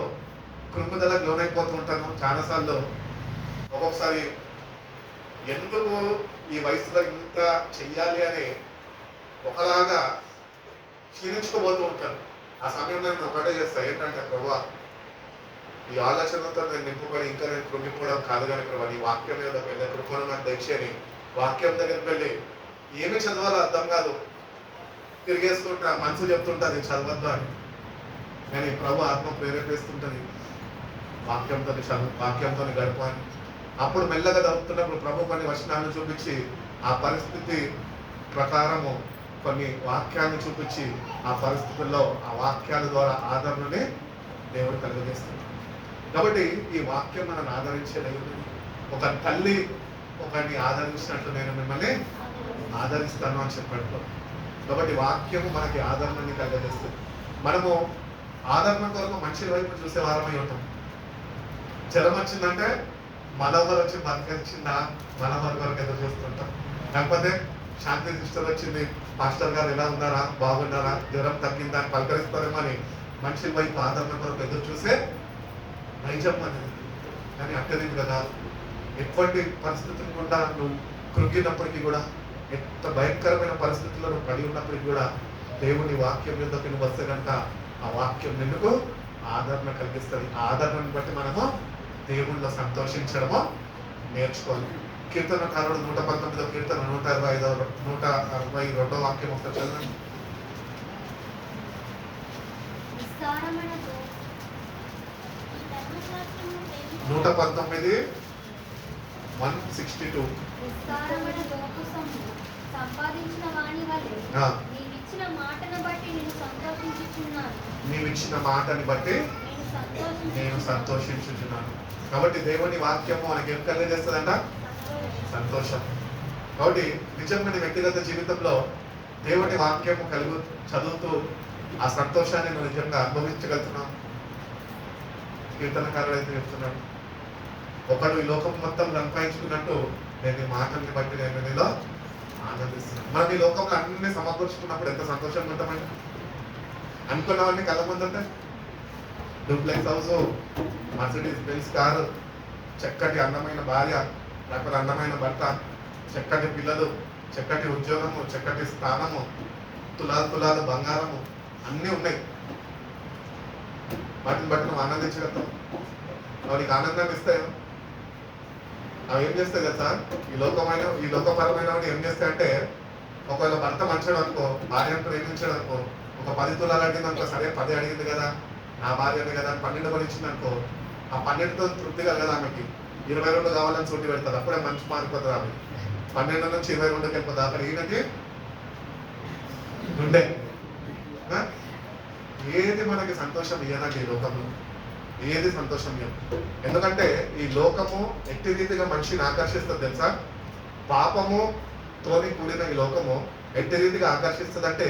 కృంగుదలకు లోనైపోతూ ఉంటాను. చాలాసార్లు ఒక్కొక్కసారి ఎందుకు ఈ వయసులో ఇంత చెయ్యాలి అని ఒకలాగా క్షీణించుకోబోతూ ఉంటాను. ఆ సమయంలో నేను ఒకటే చేస్తాను, ఏంటంటే ప్రభువా ఈ ఆలోచనలతో నేను నింపుకొని ఇంకా నేను కృంగిపోవడం కాదు కానీ ప్రభా నీ వాక్యం మీద వెళ్ళే కృపను నాకు దయచేయని వాక్యం దగ్గరికి వెళ్ళి ఏమి చదవాలో అర్థం కాదు, తిరిగేస్తుంటా, మనసు చెప్తుంటుంది చదవద్దు అని. కానీ ప్రభు ఆత్మ ప్రేరేపిస్తుంటుంది వాక్యంతో వాక్యంతో గడపని. అప్పుడు మెల్లగా చదువుతున్నప్పుడు ప్రభు కొన్ని వచనాలను చూపించి ఆ పరిస్థితి ప్రకారము కొన్ని వాక్యాలను చూపించి ఆ పరిస్థితుల్లో ఆ వాక్యాల ద్వారా ఆదరణని దేవుడు కలుగజేస్తున్నాడు. కాబట్టి ఈ వాక్యం మనల్ని ఆదరించేది. ఒక తల్లి ఒకరిని ఆదరించినట్లు నేను మిమ్మల్ని ఆదరిస్తాను అని చెప్పాడు. కాబట్టి వాక్యము మనకి ఆదరణని కలుగజేస్తుంది. మనము ఆదరణ కొరకు మనుషుల వైపు చూసే వారమై ఉంటాం. జ్వరం వచ్చిందంటే మనవరు వచ్చి బతికొచ్చిందా మనవరి వరకు ఎదురు చూస్తుంటాం. లేకపోతే శాంతి సిస్టర్ వచ్చింది, మాస్టర్ గారు ఎలా ఉన్నారా, బాగున్నారా, జ్వరం తగ్గిందా అని పలకరిస్తారేమో అని మనుషుల వైపు ఆదరణ కొరకు ఎదురు చూసే నైజం అనేది. కానీ అత్యధికంగా కాదు. ఎటువంటి పరిస్థితులు కూడా నువ్వు కృంగినప్పటికీ కూడా, ఎంత భయంకరమైన పరిస్థితుల్లో నువ్వు పడి ఉన్నప్పటికీ కూడా దేవుని వాక్యం మీదకి నువ్వు వస్తే కనుక ఆ వాక్యం నిన్నుకు ఆదరణ కలిగిస్తుంది. ఆ ఆదరణను బట్టి మనము దేవుళ్ళలో సంతోషించడము నేర్చుకోవాలి. కీర్తనకారుడు 119వ కీర్తన 162వ వాక్యం ఒకసారి చదవండి. 119:162. సంపాదించిన వాణి వలె నీవిచ్చిన మాటను బట్టి నేను సంతోషించుచున్నాను. నీవిచ్చిన మాటని బట్టి నేను సంతోషించుచున్నాను. కాబట్టి దేవుని వాక్యము మనకి ఏం కలిగజేస్తుందంట? సంతోషం. కాబట్టి నిజంగా నీ వ్యక్తిగత జీవితంలో దేవుని వాక్యము చదువుతూ ఆ సంతోషాన్ని నువ్వు నిజంగా అనుభవించగలుగుతున్నావు. కీర్తనకారుడు అయితే చెప్తున్నాడు, ఒకడు ఈ లోకం మొత్తం సంపాదించుకున్నట్టు నేను ఈ మాటల్ని బట్టి నేను నీలో ఆనందిస్తున్నాను. మనం ఈ లోకంలో అన్ని సమకూర్చుకున్నప్పుడు ఎంత సంతోషంగా ఉంటామండి. అనుకున్నవన్నీ కళ్ళ ముందుంటే duplex house, Mercedes Benz car, చక్కటి అందమైన భార్య, లేకపోతే అందమైన భర్త, చక్కటి పిల్లలు, చక్కటి ఉద్యోగము, చక్కటి స్థానము, తులాలు తులాలు బంగారము అన్నీ ఉన్నాయి. వాటిని బట్టి నువ్వు ఆనందించగలుగుతావు. వాడికి ఆనందాన్ని ఇస్తాయి. అవి ఏం చేస్తాయి కదా సార్, ఈ లోకపరమైన ఏం చేస్తాయంటే, ఒకవేళ భర్త మంచాడు అనుకో, భార్యను ప్రేమించాడు అనుకో, ఒక 10 తులాలు అడిగింది అనుకో, సరే 10 అడిగింది కదా నా భార్యనే కదా 12 కొని ఇచ్చింది అనుకో, ఆ 12తో తృప్తి కదా ఆమెకి 22 కావాలని చోటు పెడతారు. అప్పుడే మంచి మారిపోతుంది ఆమె. 12 నుంచి 22కి వెళ్ళిపోతుంది. అక్కడ ఈయనకి ఉండే ఏది మనకి సంతోషం ఇయ్యదండి. ఈ లోకంలో ఏది సంతోషం ఇయ్యదు. ఎందుకంటే ఈ లోకము ఎట్టి రీతిగా మనిషిని ఆకర్షిస్తుంది తెలుసా? పాపముతోని కూడిన ఈ లోకము ఎట్టి రీతిగా ఆకర్షిస్తుంది అంటే,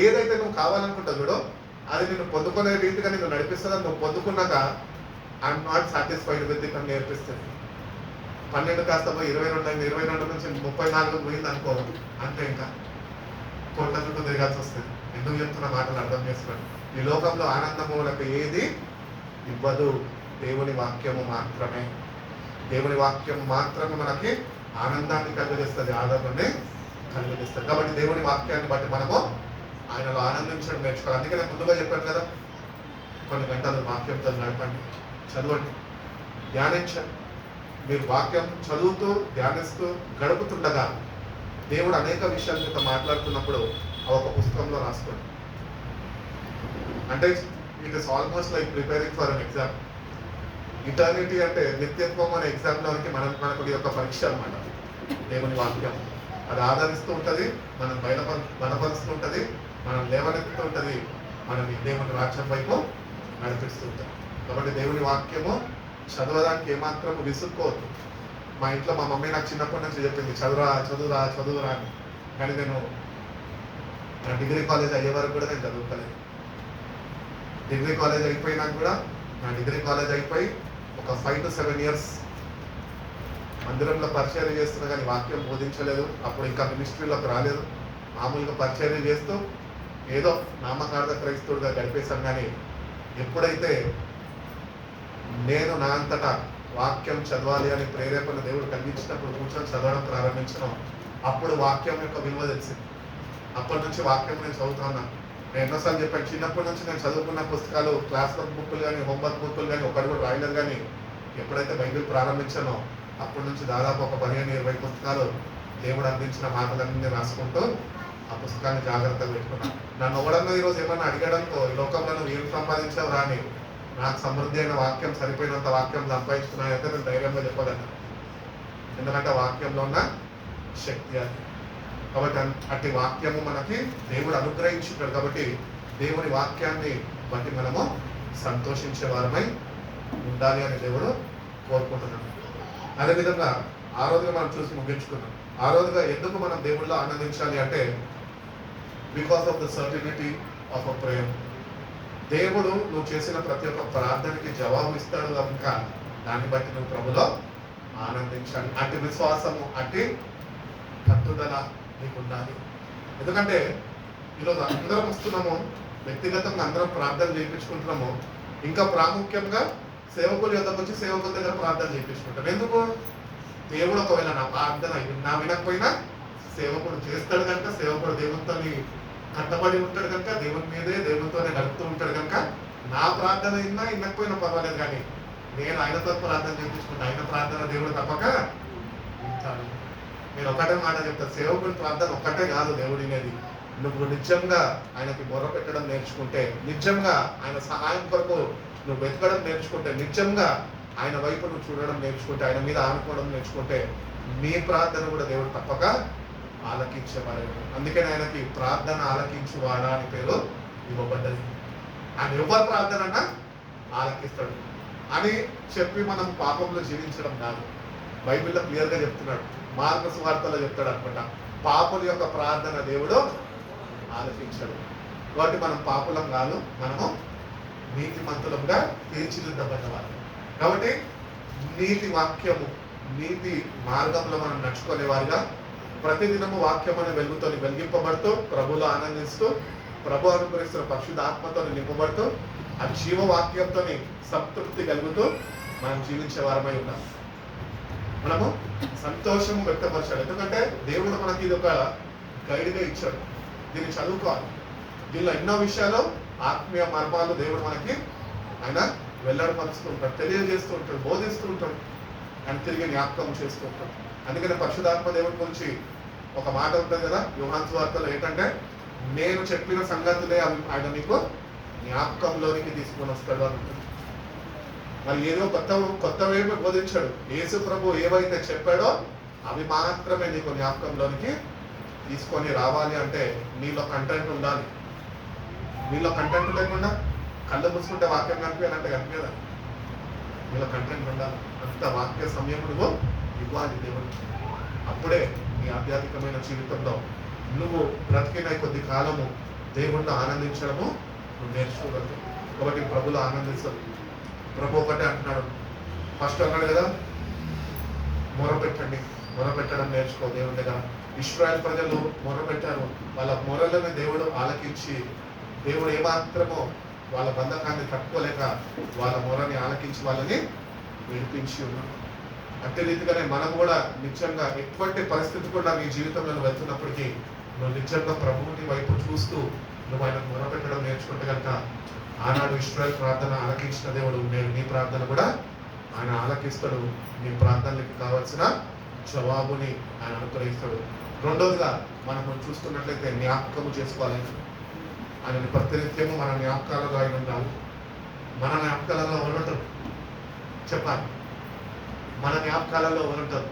ఏదైతే నువ్వు కావాలనుకుంటావు చూడో అది నిన్ను పొందుకునే రీతిగా నిన్ను నడిపిస్తుంది. నువ్వు పొందుకున్నాక I'm not satisfied with it అని నేర్పిస్తుంది. 12 కాస్త పోయి 22 22 నుంచి 34 పోయింది అనుకో, అంతే ఇంకా కోట్ల చుట్టూ తిరగాల్సి వస్తుంది. ఎందుకు చెప్తున్న మాటలు అర్థం చేసుకోండి. ఈ లోకంలో ఆనందము లేక ఏది ఇవ్వదు, దేవుని వాక్యము మాత్రమే. దేవుని వాక్యము మాత్రమే మనకి ఆనందాన్ని కలిగజేస్తుంది, ఆనందాన్ని కలిగజేస్తుంది. కాబట్టి దేవుని వాక్యాన్ని బట్టి మనము ఆయనలో ఆనందించడం నేర్చుకోవాలి. అందుకే నేను ముందుగా చెప్పాను కదా, కొన్ని గంటలు వాక్యంతో నడపండి, చదవండి, ధ్యానించండి. మీరు వాక్యం చదువుతూ ధ్యానిస్తూ గడుపుతుండగా దేవుడు అనేక విషయాలు మీతో మాట్లాడుతున్నప్పుడు ఒక పుస్తకంలో రాసుకోండి. అంటే it is almost like preparing for an exam. Eternity అంటే నిత్యత్వం అనే ఎగ్జామ్లోనికి మనకు యొక్క పరీక్ష అనమాట. దేవుని వాక్యం అది ఆదరిస్తూ ఉంటుంది, మనం బలపరుస్తూ ఉంటుంది, మనం లేవనెత్తుతూ ఉంటుంది, మనని దేవుని రాజ్యం వైపు నడిపిస్తూ ఉంటుంది. కాబట్టి దేవుని వాక్యము చదవడానికి ఏమాత్రము విసుక్కోవద్దు. మా ఇంట్లో మా మమ్మీ నాకు చిన్నప్పటి నుంచి చెప్పింది, చదువురా చదువురా చదువురా అని. కానీ నేను నా డిగ్రీ కాలేజ్ అయ్యే వరకు కూడా నేను చదువుకోలేదు. డిగ్రీ కాలేజ్ అయిపోయినాక కూడా, నా డిగ్రీ కాలేజ్ అయిపోయి ఒక 5 to 7 years మందిరంలో పరిచర్య చేస్తున్నా కానీ వాక్యం బోధించలేదు. అప్పుడు ఇంకా మినిస్ట్రీలోకి రాలేదు. మామూలుగా పరిచర్య చేస్తూ ఏదో నామకార్థ క్రైస్తవుడిగా గడిపేశాను. కానీ ఎప్పుడైతే నేను నా అంతటా వాక్యం చదవాలి అని ప్రేరేపణ దేవుడు కలిగించినప్పుడు కూర్చొని చదవడం ప్రారంభించడం, అప్పుడు వాక్యం యొక్క విలువ తెలిసింది. అప్పటి నుంచి వాక్యం నేను చదువుతా ఉన్నాను. నేను ఎన్నోసార్లు చెప్పాను, చిన్నప్పటి నుంచి నేను చదువుకున్న పుస్తకాలు, క్లాస్ వర్క్ బుక్లు కానీ, హోంవర్క్ బుక్లు కానీ ఒకటి కూడా రాయలేదు. కానీ ఎప్పుడైతే బైబిల్ ప్రారంభించానో అప్పటి నుంచి దాదాపు ఒక 15-20 పుస్తకాలు దేవుడు అందించిన మాటలన్నీ రాసుకుంటూ ఆ పుస్తకాన్ని జాగ్రత్తగా పెట్టుకున్నాను. నన్ను ఎవడన్నా ఈరోజు ఏమన్నా అడిగడంతో ఈ లోకంలో నువ్వు ఏం సంపాదించావు రాని, నాకు సమృద్ధి అయిన వాక్యం, సరిపోయినంత వాక్యం సంపాదించుకున్నాయంటే నేను ధైర్యంగా చెప్పగలను. ఎందుకంటే వాక్యంలో ఉన్న శక్తి అది. కాబట్టి అట్టి వాక్యము మనకి దేవుడు అనుగ్రహించున్నాడు. కాబట్టి దేవుని వాక్యాన్ని బట్టి మనము సంతోషించే వారమై ఉండాలి అని దేవుడు కోరుకుంటున్నాడు. అదేవిధంగా ఆ రోజుగా మనం చూసి ముగించుకున్నాం. ఆ రోజుగా ఎందుకు మనం దేవుళ్ళో ఆనందించాలి అంటే, because of the certainty of a prayer. దేవుడు నువ్వు చేసిన ప్రతి ఒక్క ప్రార్థనకి జవాబు ఇస్తాడు కనుక దాన్ని బట్టి నువ్వు ప్రభులో ఆనందించాలి. అట్టి విశ్వాసము, అట్టి పట్టుదల నీకు ఉండాలి. ఎందుకంటే ఈరోజు అందరం వస్తున్నాము, వ్యక్తిగతంగా అందరం ప్రార్థన చేయించుకుంటున్నాము. ఇంకా ప్రాముఖ్యంగా సేవకుల యొద్దకు వచ్చి సేవకుల దగ్గర ప్రార్థన చేయించుకుంటాం. ఎందుకు? దేవుడు ఒకవేళ నా ప్రార్థన నా వినకపోయినా సేవకుడు చేస్తాడు కనుక, సేవకుడు దేవునితో కట్టబడి ఉంటాడు కనుక, దేవుని మీదే దేవునితోనే గడుపుతూ ఉంటాడు కనుక నా ప్రార్థన వినకపోయినా పర్వాలేదు. కానీ నేను ఆయనతో ప్రార్థన చేయించుకుంటే ఆయన ప్రార్థన దేవుడు తప్పక వింటాడు. నేను ఒకటే మాట చెప్తాను, సేవకుడి ప్రార్థన ఒక్కటే కాదు దేవుడు వినేది. నువ్వు నిజంగా ఆయనకి మొర్ర పెట్టడం నేర్చుకుంటే, నిజంగా ఆయన సహాయం కొరకు నువ్వు వెతకడం నేర్చుకుంటే, నిజంగా ఆయన వైపు నువ్వు చూడడం నేర్చుకుంటే, ఆయన మీద ఆనుకోవడం నేర్చుకుంటే, నీ ప్రార్థన కూడా దేవుడు తప్పక ఆలకించేవాడు. అందుకని ఆయనకి ప్రార్థన ఆలకించువాడా అని పేరు ఇవ్వబడ్డది. ఆయన ఎవరి ప్రార్థన అన్నా ఆలకిస్తాడు అని చెప్పి మనం పాపంలో జీవించడం కాదు. బైబిల్లో క్లియర్గా చెప్తున్నాడు, మార్కు సువార్తలో చెప్తాడు అనమాట, పాపుల యొక్క ప్రార్థన దేవుడు ఆలకించాడు. కాబట్టి మనం పాపులం కాదు, మనము నీతిమంతులంగా తీర్చిదిద్దబడ్డవారు. కాబట్టి నీతి వాక్యము, నీతి మార్గంలో మనం నడుచుకునేవారుగా ప్రతిదినము వాక్యం అనే వెలుగుతో వెలిగింపబడుతూ, ప్రభులో ఆనందిస్తూ, ప్రభు అనుగ్రహిస్తున్న పరిశుద్ధ ఆత్మతో నింపబడుతూ, ఆ జీవవాక్యంతో సంతృప్తి కలుగుతూ మనం జీవించే వారమై ఉన్నాం. మనము సంతోషము వ్యక్తపరచాలి. ఎందుకంటే దేవుడు మనకి ఇది ఒక గైడ్గా ఇచ్చాడు. దీన్ని చదువుకోవాలి. దీనిలో ఎన్నో విషయాలు, ఆత్మీయ మర్మాలు దేవుడు మనకి ఆయన వెల్లడిపరుస్తూ ఉంటాడు, తెలియజేస్తూ ఉంటాడు, బోధిస్తూ ఉంటాడు, ఆయన తిరిగి జ్ఞాపకం చేస్తూ ఉంటాడు. అందుకని పరిశుద్ధాత్మ దేవుడి గురించి ఒక మాట ఉంటుంది కదా యోహాను సువార్తలో, ఏంటంటే నేను చెప్పిన సంగతులే ఆయన నీకు జ్ఞాపకంలోనికి తీసుకొని వస్తాడు అని ఉంటుంది. మరి ఏదో కొత్తవేమీ బోధించాడు. యేసు ప్రభు ఏవైతే చెప్పాడో అవి మాత్రమే నీకు జ్ఞాపకంలోనికి తీసుకొని రావాలి. అంటే నీలో కంటెంట్ ఉండాలి. నీలో కంటెంట్ లేకుండా కళ్ళు మూసుకుంటే వాక్యం కనిపించాలంటే కనిపించదా? నీలో కంటెంట్ ఉండాలి. అంత వాక్య సమయం నువ్వు ఇవ్వాలి దేవుడు. అప్పుడే నీ ఆధ్యాత్మికమైన జీవితంలో నువ్వు బ్రతికిన కొద్ది కాలము దేవుణ్ణి ఆనందించడము నువ్వు నేర్చుకోగలవు. కాబట్టి ప్రభులో ఆనందిస్తావు. ప్రభు ఒకటే అంటున్నాడు, ఫస్ట్ అన్నాడు కదా, మొరపెట్టండి, మొరపెట్టడం నేర్చుకో దేవుని దగ్గర. ఇశ్రాయేల్ ప్రజలు మొరపెట్టారు. వాళ్ళ మొరలను దేవుడు ఆలకించి, దేవుడు ఏమాత్రమో వాళ్ళ బంధకాన్ని తట్టుకోలేక వాళ్ళ మొరని ఆలకించి వాళ్ళని విడిపించి ఉన్నాడు. అదే రీతిగానే మనం కూడా నిజంగా ఎటువంటి పరిస్థితి కూడా నీ జీవితంలో నువ్వు వెళ్తున్నప్పటికీ నువ్వు నిజంగా ప్రభువుని వైపు చూస్తూ నువ్వు ఆయన మొరపెట్టడం నేర్చుకుంటే కనుక, ఆనాడు ఇశ్రాయేల్ ప్రార్థన ఆలకించిన దేవుడు నేను నీ ప్రార్థన కూడా ఆయన ఆలకిస్తాడు. నీ ప్రార్థనలకు కావాల్సిన జవాబుని ఆయన అనుగ్రహిస్తాడు. రెండోదిగా మనం చూస్తున్నట్లయితే జ్ఞాపకము చేసుకోవాలి. ఆయనని ప్రతినిత్యము మన జ్ఞాపకాలలో ఆయన ఉండాలి. మన జ్ఞాపకాలలో ఎవరుంటారు చెప్పాలి? మన జ్ఞాపకాలలో ఎవరుంటారు?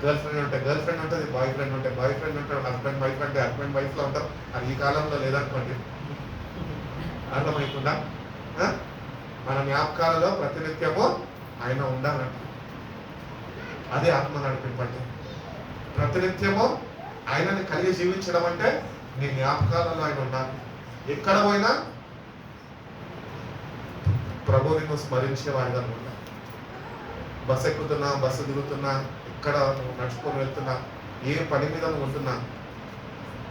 గర్ల్ ఫ్రెండ్ ఉంటే గర్ల్ ఫ్రెండ్ ఉంటుంది, బాయ్ ఫ్రెండ్ ఉంటే బాయ్ ఫ్రెండ్ ఉంటాడు, హస్బెండ్ వైఫ్ అంటే హస్బెండ్ వైఫ్లో ఉంటారు. అది ఈ కాలంలో లేదనుకోండి, అర్థమవుతుందా? మన జ్ఞాపకాలలో ప్రతినిత్యము ఆయన ఉండాలంట. అదే ఆత్మ నడిపింపండి. ప్రతినిత్యము ఆయనని కలిగి జీవించడం అంటే నీ జ్ఞాపకాలలో ఆయన ఉండాలి. ఎక్కడ పోయినా ప్రభువుని నువ్వు స్మరించేవాడిగా ఉండాలి. బస్సు ఎక్కుతున్నా, బస్సు దిగుతున్నా, ఎక్కడ నువ్వు నడుచుకొని వెళ్తున్నా, ఏ పని మీద నువ్వు ఉంటున్నా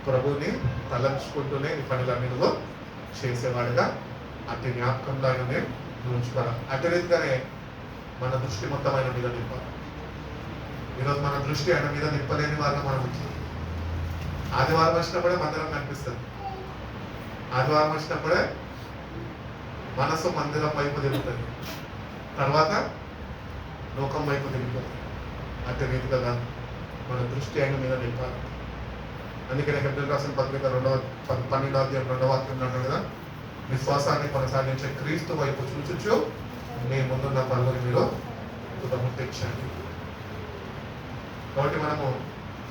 ప్రభువుని తలంచుకుంటూనే నీ పనులన్నీ నువ్వు చేసేవాడిగా అట్టి జ్ఞాపకంలో ఆయననే నువ్వు ఉంచుకోవాలి. అట్టి రీతిగానే మన దృష్టి మొత్తం ఆయన మీద నింపాలి. ఈరోజు మన దృష్టి ఆయన మీద నింపలేని వాళ్ళ మనం ఉంచాలి. ఆదివారం వచ్చినప్పుడే మందిరం కనిపిస్తుంది. ఆదివారం వచ్చినప్పుడే మనసు మందిరం వైపు తిరుగుతుంది, తర్వాత లోకం వైపు తిరిగిపోతుంది. అట్టి రీతిగా కాదు, మన దృష్టి ఆయన మీద నింపాలి. అందుకనే హెబ్రీయులకు రాసిన పత్రిక 12వ అధ్యాయం 2వ వాక్యం అంటారు కదా, విశ్వాసాన్ని కొనసాగించే క్రీస్తు వైపు చూచుచు మీ ముందున్న పనులను మీరు తెచ్చండి. కాబట్టి మనము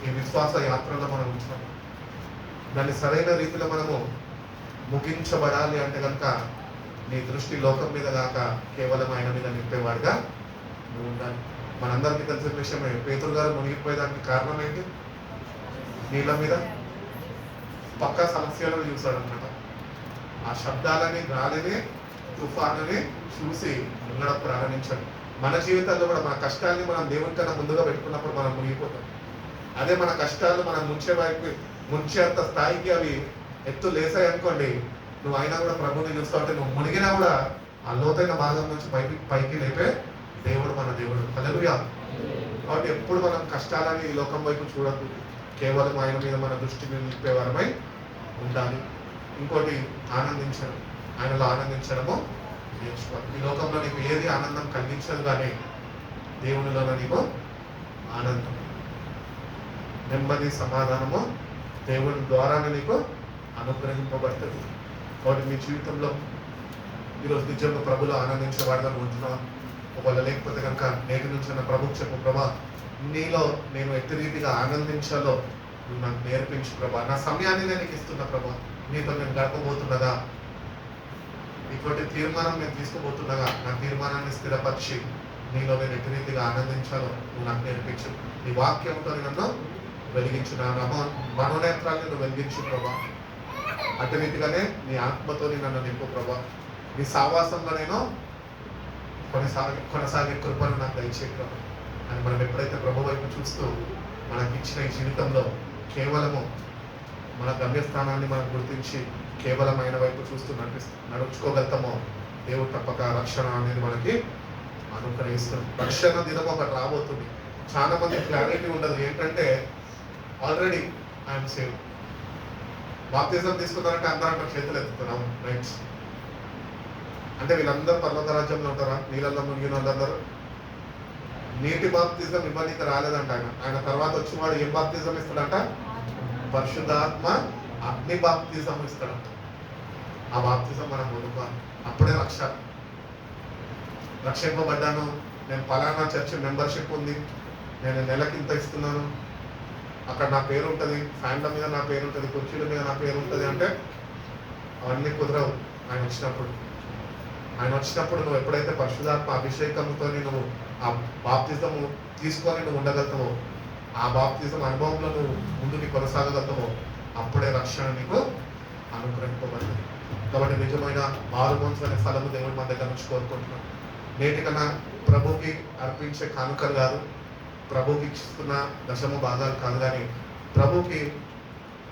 ఈ విశ్వాస యాత్రలో మనం ఉంటున్నాం. దాన్ని సరైన రీతిలో మనము ముగించబడాలి అంటే కనుక నీ దృష్టి లోకం మీద కాక కేవలం ఆయన మీద నింపేవాడిగా నువ్వు ఉండాలి. మనందరికీ తెలిసిన విషయమే, పేతురు గారు మునిగిపోయేదానికి కారణం ఏంటి? నీళ్ళ మీద పక్కా సమస్యలను చూశాడు అనమాట. ఆ శబ్దాలని, గాలిని, తుఫానుని చూసి ఉండడం ప్రారంభించాడు. మన జీవితాల్లో కూడా మన కష్టాన్ని మనం దేవుని కన్నా ముందుగా పెట్టుకున్నప్పుడు మనం మునిగిపోతాం. అదే మన కష్టాలు మనం ముంచేంత స్థాయికి అవి ఎత్తు లేసాయి అనుకోండి, నువ్వు అయినా కూడా ప్రభుని చూస్తూ ఉంటే నువ్వు మునిగినా కూడా ఆ లోతైన భాగం నుంచి పైకి లేపే దేవుడు మన దేవుడు. హల్లెలూయా. కాబట్టి ఎప్పుడు మనం కష్టాలని ఈ లోకం వైపు చూడద్దు, కేవలం ఆయన మీద మన దృష్టిని నిలిపేవారమై ఉండాలి. ఇంకోటి ఆనందించడం, ఆయనలో ఆనందించడము నేర్చుకోవాలి. ఈ లోకంలో నీకు ఏది ఆనందం కలిగించదు, కానీ దేవునిలో నీకు ఆనందం, నెమ్మది, సమాధానము దేవుని ద్వారానే నీకు అనుగ్రహింపబడుతుంది. కాబట్టి మీ జీవితంలో ఈరోజు నిజంగా ప్రభులో ఆనందించేవాడుగా ఉంటున్నావు. ఒకవేళ లేకపోతే కనుక నేటి నుంచి నా ప్రభుకు చెప్పు, ప్రభా నీలో నేను ఎట్టి రీతిగా ఆనందించాలో నువ్వు నాకు నేర్పించు ప్రభా. నా సమయాన్ని నేను నీకు ఇస్తున్నా ప్రభా, నీతో నేను గడపబోతున్నగా, ఇటువంటి తీర్మానం నేను తీసుకోబోతున్నగా నా తీర్మానాన్ని స్థిరపరిచి నీలో నేను ఎట్టి రీతిగా ఆనందించాలో నువ్వు నాకు నేర్పించు. నీ వాక్యంతో నన్ను వెలిగించు, నా మనోనేత్రాన్ని నువ్వు వెలిగించు ప్రభా. అటు రీతిగానే నీ ఆత్మతో నన్ను నింపు ప్రభా. నీ సావాసంలో నేను కొనసాగే కృపను నాకు దయచేయ ప్రభా అని మనం ఎప్పుడైతే ప్రభు వైపు చూస్తూ మనకి ఇచ్చిన ఈ జీవితంలో కేవలము మన గమ్యస్థానాన్ని మనం గుర్తించి కేవలం ఆయన వైపు చూస్తూ నడుచుకోగలుగుతామో దేవుడు తప్పక రక్షణ అనేది మనకి అనుగ్రహిస్తుంది. రక్షణ దినం ఒకటి రాబోతుంది. చాలా మంది క్లారిటీ ఉండదు. ఏంటంటే ఆల్రెడీ ఐఎమ్ సేవ్, బాప్తిజం తీసుకున్నారంటే అందరూ అంటారు చేతులు ఎత్తుతున్నాం, రైట్? అంటే వీళ్ళందరూ పర్లోక రాజ్యంలో ఉంటారా? నీళ్ళల్లో మునిగిన వాళ్ళందరూ నీటి బాప్తిజం ఇవ్వడానికి రాలేదంట ఆయన తర్వాత వచ్చి వాడు ఏం బాప్తిజం ఇస్తాడంట? పరిశుద్ధాత్మ అగ్ని బాప్తిజం ఇస్తాడంట. ఆ బాప్తిజం మనం పొందుకోవాలి. అప్పుడే రక్షింపబడ్డాను, నేను పలానా చర్చ్ మెంబర్షిప్ ఉంది, నేను నెలకి ఇంత ఇస్తున్నాను, అక్కడ నా పేరు ఉంటుంది, ఫ్యాన్ల మీద నా పేరు ఉంటుంది, కుర్చీల మీద నా పేరు ఉంటుంది అంటే అవన్నీ కుదరవు. ఆయన వచ్చినప్పుడు నువ్వు ఎప్పుడైతే పరిశుద్ధాత్మ అభిషేకంతో నువ్వు ఆ బాప్తిజము తీసుకొని నువ్వు ఉండగలుగుతావో, ఆ బాప్తిజం అనుభవంలో నువ్వు ముందుకి కొనసాగలుగుతావో, అప్పుడే రక్షణ నీకు అనుగ్రహింపబడుతుంది. కాబట్టి నిజమైన మారుమనసు అనే ఫలము దేవుడు మన దగ్గర నుంచి కోరుకుంటున్నాం. నేటికన్నా ప్రభుకి అర్పించే కానుకలు కాదు, ప్రభుకి ఇస్తున్న దశమ భాగాలు కాదు, కానీ ప్రభుకి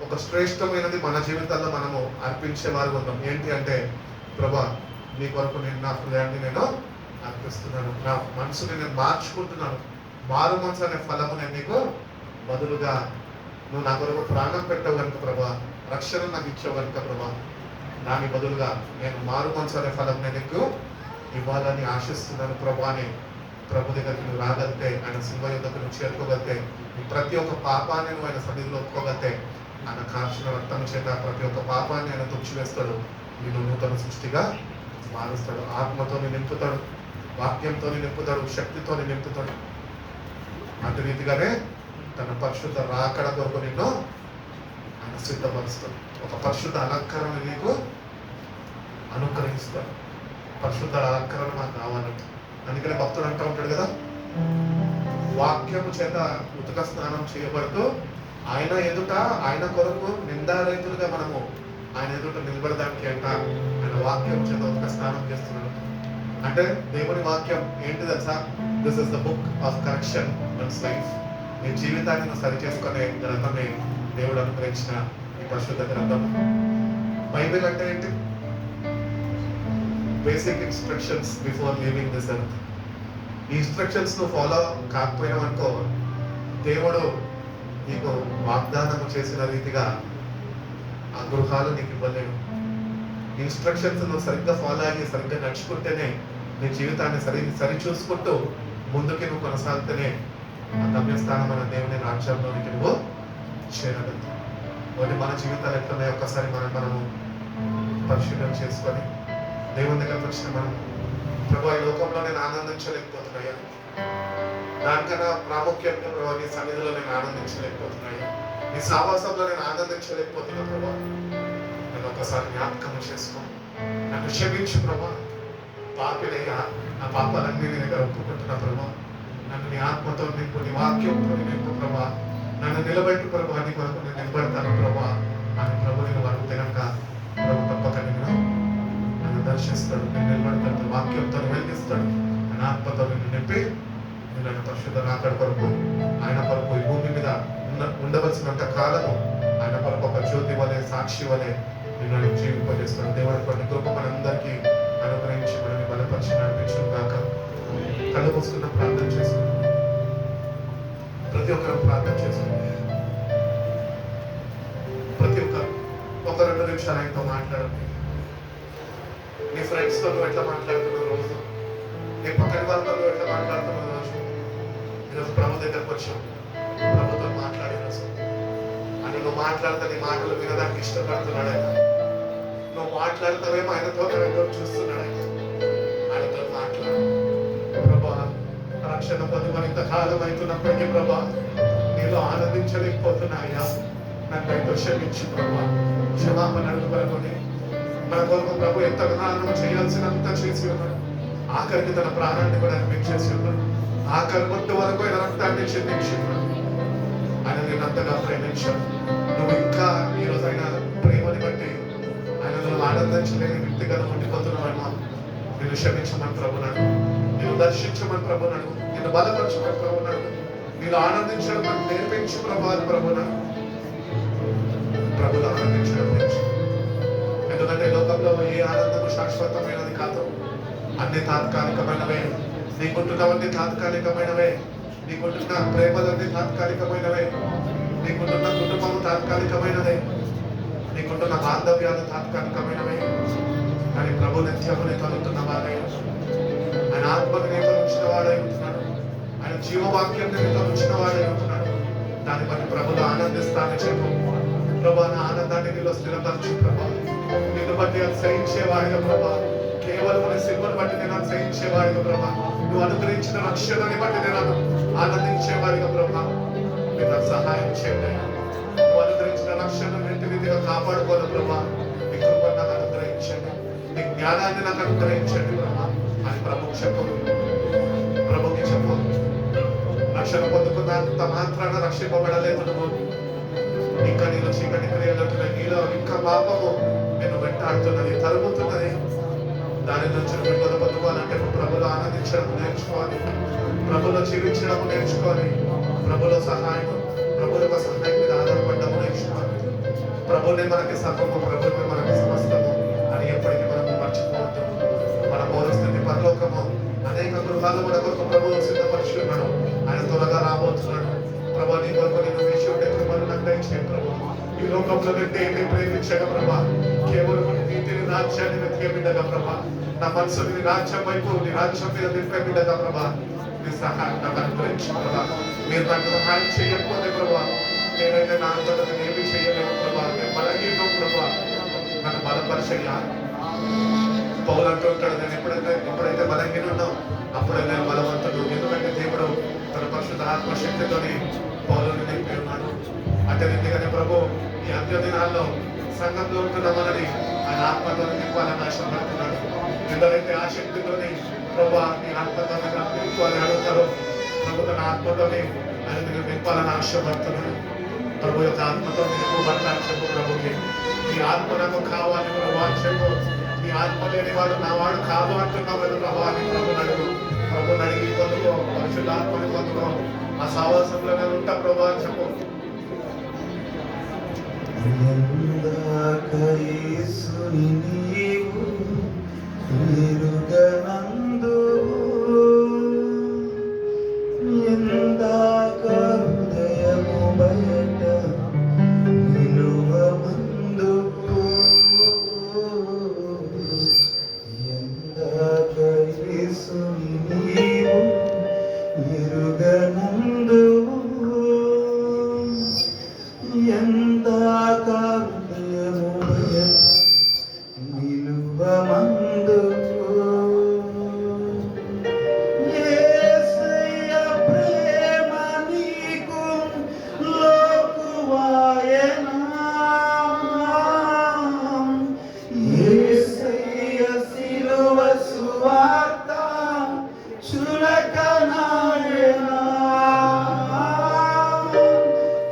ఒక శ్రేష్టమైనది మన జీవితాల్లో మనము అర్పించేవారు ఉన్నాం. ఏంటి అంటే, ప్రభా నీ కొరకు నేను నా హృదయాన్ని నేను అర్పిస్తున్నాను, నా మనసుని నేను మార్చుకుంటున్నాను, మారు మనసు అనే ఫలము నేను నీకు బదులుగా నువ్వు నా కొరకు ప్రాణం పెట్టవు కనుక ప్రభా, రక్షణ నాకు ఇచ్చావు కనుక ప్రభా, దాని బదులుగా నేను మారు మనసు అనే ఫలం నేను నీకు ఇవ్వాలని ఆశిస్తున్నాను ప్రభా అని ప్రభు దగ్గరికి నువ్వు రాగలితే, ఆయన శిల్వ యుద్ధకు నువ్వు చేరుకోగలితే, ప్రతి ఒక్క పాపాన్ని నువ్వు ఆయన సన్నిధిలో ఒప్పుకోగలితే, ఆయన కార్చిన రక్తం చేత ప్రతి ఒక్క పాపాన్ని ఆయన తుడిచివేస్తాడు, నేను నూతన సృష్టిగా మారుస్తాడు. ఆత్మతో నింపుతాడు, వాక్యంతో నింపుతాడు, శక్తితో నింపుతాడు. అటు రీతిగానే తన పరిశుద్ధ రాకడ కొరకు నిన్ను ఆయన సిద్ధపరుస్తాడు. ఒక పరిశుద్ధ అలంకరణ నీకు అనుగ్రహిస్తాడు. పరిశుద్ధ అలంకరణ మాకు కావాలంటే, అందుకనే భక్తుడు అంటూ ఉంటాడు కదా, వాక్యము చేత ఉతక స్నానం చేయబడుతూ ఆయన ఎదుట ఆయన కొరకు నిందారహితులుగా మనము ఆయన ఎదుట నిలబడడానికి అంట ఆయన వాక్యం చేత ఉతక స్నానం చేస్తున్నాడు. అంటే దేవుని వాక్యం ఏంటి తెలుసా? This is the book of correction in life. నీ జీవితాన్ని నువ్వు సరి చేసుకునే గ్రంథమే దేవుడు అనుగ్రహించిన ఈ పరిశుద్ధ గ్రంథం. బైబిల్ అంటే ఏంటి? Basic instructions before living this earth. ఈ ఇన్స్ట్రక్షన్స్ నువ్వు ఫాలో కాకపోయినావనుకో, దేవుడు నీకు వాగ్దానం చేసిన రీతిగా ఆ గృహాలు నీకు ఇవ్వలేడు. ఇన్స్ట్రక్షన్స్ నువ్వు సరిగ్గా ఫాలో అయ్యి సరిగ్గా నడుచుకుంటేనే నీ జీవితాన్ని సరి చూసుకుంటూ ముందుకి నువ్వు కొనసాగితేనే ఆ గమ్యస్థానం మన దేవుని రాజ్యంలోనికి నువ్వు చేరగలుగుతావు. ఒకటి మన జీవితాలు ఎట్లున్నాయో ఒక్కసారి మనము పరిశీలన చేసుకొని దేవుని దగ్గరకు వచ్చిన మనం, ప్రభు ఈ లోకంలో నేను ఆనందించలేకపోతున్నాయా, దానికన్నా ప్రాముఖ్యంగా ప్రభావ నీ సన్నిధిలో నేను ఆనందించలేకపోతున్నాయా, నీ సావాసంలో నేను ఆనందించలేకపోతున్నా ప్రభా, నన్ను ఒకసారి జ్ఞాపకం చేసుకో, నన్ను క్షమించు ప్రభా, పాపినయ్యా, నా పాపాలన్నీ నీ దగ్గర ఒప్పుకుంటున్నా ప్రభా, నన్ను నీ ఆత్మతో నింపు, నీ వాక్యంతో నింపు ప్రభా, నన్ను నిలబెట్టు ప్రభా, నీ కొరకు నేను నిలబెడతాను ప్రభా అని ప్రభు నేను వరకు కనుక ప్రభు తప్పక నన్ను దర్శిస్తాడు, నేను నిలబడతాడు, వాక్యంతో వెలిగిస్తాడు, ఆయన ఆత్మతో నిన్ను నింపి నిన్న పరిశుద్ధ నాకడ కొరకు ఆయన కొరకు ఈ భూమి మీద ఉండవలసినంత కాలము ఆయన కొరకు ఒక జ్యోతి వలె, సాక్షి వలె నిన్ను జీవింపజేస్తాడు. దేవుడి కొన్ని కృప మనందరికీ అనుగ్రహించి మనల్ని బలపరిచి నడిపించడం కాక కళ్ళు మూసుకున్న ప్రార్థన చేసుకుంటాం. ప్రతి ఒక్కరు ప్రార్థన చేసుకుంటాం. ప్రతి ఒక్కరు ఒక 2 నిమిషాలు ఆయనతో మాట్లాడండి. నీ ఫ్రెండ్స్తో నువ్వు ఎట్లా మాట్లాడుతున్నావు రోజు, నీ పక్కన వాళ్ళతో నువ్వు ఎట్లా మాట్లాడుతున్నావు రోజు. ఈరోజు ప్రభు దగ్గరకు వచ్చావు, ప్రభుతో మాట్లాడే రోజు అని నువ్వు మాట్లాడితే నీ మాటలు వినడానికి ఇష్టపడుతున్నాడు ఆయన. నువ్వు మాట్లాడతావేమో ఆయనతో చూస్తున్నాడు ఆయన. ఆయనతో మాట్లాడు ప్రభా, రక్షణ పొందుకొని ఇంతకాలం అవుతున్నప్పటికీ ప్రభా నీలో ఆనందించలేకపోతున్నాయా, నన్ను క్షమించు ప్రభా. క్షమాపణ అడుగుకొని మన కొరకు ప్రభు ఎంతగానో చేయాల్సినంత చేసి ఉన్నాడు. ఆఖరికి తన ప్రాణాన్ని కూడా అర్పించేసి ఉన్నాడు. ఆఖరి మొట్టు వరకు ఆయన రక్తాన్ని చెందించి ఉన్నాడు. ఆయన నేను అంతగా ప్రేమించాడు. నువ్వు ఇంకా ఈరోజు ఆయన ప్రేమని బట్టి ఆయన నువ్వు ఆనందించలేని వ్యక్తిగా ఉండిపోతున్నావు. నేను క్షమించమని ప్రభునాడు, నేను దర్శించమని ప్రభునాడు, నేను బలపరచమని ప్రభునాడు, నేను ఆనందించడం నాకు నేర్పించు ప్రభావం ప్రభునాడు. ప్రభులు ఆనందించడం నేర్చు. ఎందుకంటే లోకంలో ఏ ఆనందము శాశ్వతమైనది కాదు, అన్ని తాత్కాలికమైనవే. నీకుంటున్నవన్నీ తాత్కాలికమైనవే, నీకుంటున్న ప్రేమలన్నీ తాత్కాలికమైనవే, నీకుంటున్న కుటుంబము తాత్కాలికమైనదే, నీకుంటున్న బాంధవ్యాలు తాత్కాలికమైనవే. కానీ ప్రభు నిత్యము నీతో ఉంటున్న వాడై, ఆయన ఆత్మని నీతో ఉంచిన వాడై ఉంటున్నాడు, ఆయన జీవవాక్యం నీతో ఉంచిన వాడై ఉంటున్నాడు. దాన్ని బట్టి ప్రభులు ఆనందిస్తానని చెప్పు. ప్రభా నా ఆనందాన్ని నీలో స్థిరపరచు ప్రభా. నిన్ను బట్టి అతిశయించేవాడిగా ప్రభా, కేవలం నీ సిల్వను బట్టి నేను అతిశయించేవాడిగా ప్రభా, నువ్వు అనుగ్రహించిన రక్షణని బట్టి నేను ఆనందించేవాడిగా ప్రభా. మీరు నాకు సహాయం చేయండి. నువ్వు అనుగ్రహించిన రక్షణ వెంట రీతిగా కాపాడుకోను ప్రభా. నీ కృపను నాకు అనుగ్రహించండి, నీ జ్ఞానాన్ని నాకు అనుగ్రహించండి ప్రభా అని ప్రభు చెప్పు. ప్రభుకి చెప్పు, రక్షణ పొందుకున్నంత మాత్రాన రక్షింపబడలేదు నువ్వు. ఇంకా నీలో చీకటి క్రియలుంటున్నాయి, నీలో ఇంకా పాపము నేను వెంటాడుతున్నది, తరుగుతున్నది. దాని నుంచి విడుదల పొందుకోవాలంటే ప్రభులో ఆనందించడం నేర్చుకోవాలి, ప్రభులో జీవించడం నేర్చుకోవాలి, ప్రభులో సహాయం, ప్రభుల సహాయం మీద ఆధారపడడం నేర్చుకోవాలి. ప్రభునే మనకి సర్వము, ప్రభుత్వం మనకి సమస్తము అని ఎప్పటికీ మనము మర్చిపోవద్దు. మన పౌరస్థితి పరలోకము, అనేక గృహాలు మన కొరకు ప్రభువు సిద్ధపరుచుకున్నాడు. ఆయన త్వరగా రాబోతున్నాడు. ప్రభా నీ కొరకు నేను విషయుడే కృపను నాకు దయచేయండి ప్రభా. ఈ లోకంలో కంటే ఏమి ప్రేమించగా ప్రభా, కేవలం నీతిని రాజ్యాన్ని వెతికే బిడ్డగా ప్రభా, నా మనసు నీ రాజ్యం వైపు, నీ రాజ్యం మీద నింపే బిడ్డగా ప్రభా, నీ సహాయం నాకు అనుగ్రహించు ప్రభా. మీరు నాకు సహాయం చేయకపోతే ప్రభా, నేనైతే నా అంతటా ఏమి చేయలేను ప్రభా. నేను బలహీనం ప్రభా, నన్ను బలపరిచయ్యా. పౌలు అంటూ ఉంటాడు, నేను ఎప్పుడైతే బలహీనున్నానో అప్పుడే నేను బలవంతుడు. ఎందుకంటే దేవుడు తన పరిశుద్ధ ఆత్మశక్తితోని పౌలుని నింపి ఉన్నాడు. అదే రీతిగానే ప్రభు ఈ అంత్య దినాల్లో సంఘంలో ఉంటున్న మనని ఆయన ఆత్మతో నింపాలని ఆశపడుతున్నాడు. ఎందరైతే ఆ శక్తితోని ప్రభు నీ ఆత్మతో నింపాలని అడుగుతారో, ప్రభు తన ఆత్మతోని ఆయన నింపాలని ఆశపడుతున్నాడు. ప్రభు యొక్క ఆత్మతో నింపబడతాను చెప్పు ప్రభుకి. ఈ ఆత్మ నాకు కావాలి ప్రభు చెప్పు. నీ ఆత్మ లేని వాడు నా వాడు కాదు అంటున్నావు కదా ప్రభు అని ప్రభుని అడుగు. ప్రభుని అడిగి పొందుకో, పరిశుద్ధ ఆత్మని పొందుకో. ఆ సావాసంలో నేను ఉంటా ప్రభు అని చెప్పు. ఎందాక హృదయముయ నిలువమందు యేసయ్య ప్రేమ నీకు లోకువాయనా యేసయ్య సిలువ సువార్త చులకనాయనా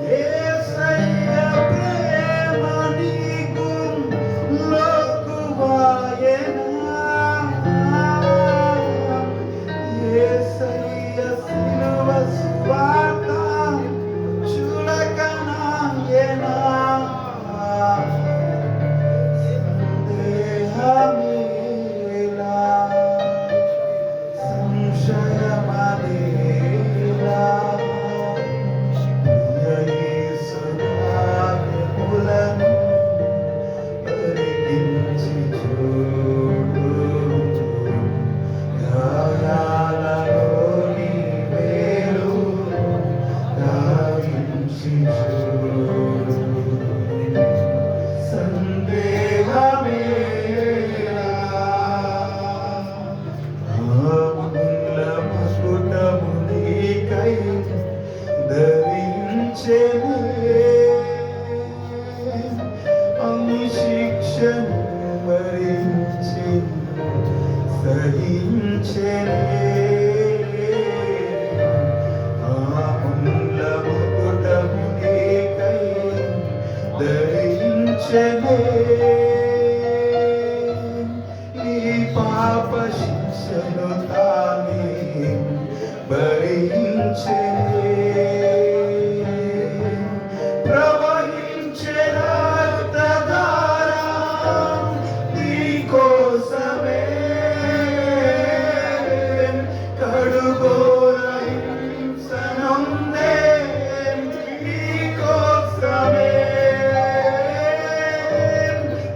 యేసయ్య ప్రేమ నీకు లోకువాయనా యేసయ్య సిలువ సువార్త చులకనాయనా సందేహమేలా సంశయమేలా యేసునామములను పరికించి చూడు గాయాలలోని వేలు గావించి చూడు సందేహమేలా ఆముల మకుటము నీకై ధరించెనే శిక్షను భరించి సహించెనే ఆముల మకుటము నీకై ధరించెనే ఈ పాప శిక్షను తానే భరించెనే ప్రవహించే రక్తధార నీ కోసమే కడుగోర హింసనుందే నీ కోసమే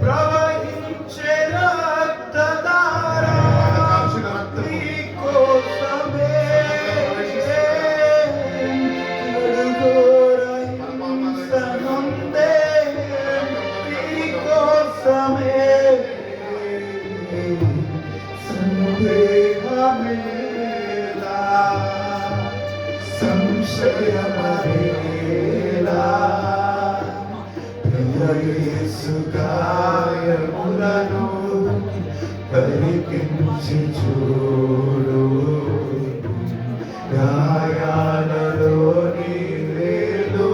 ప్రవహించే రక్తధార నీ కోసమే కడుగోర హింసనుందే నీ కోసమే సందేహమేలా సంశయమేలా ప్రియ యేసు గాయములను పరికించి చూడు గాయాలలోని వేలు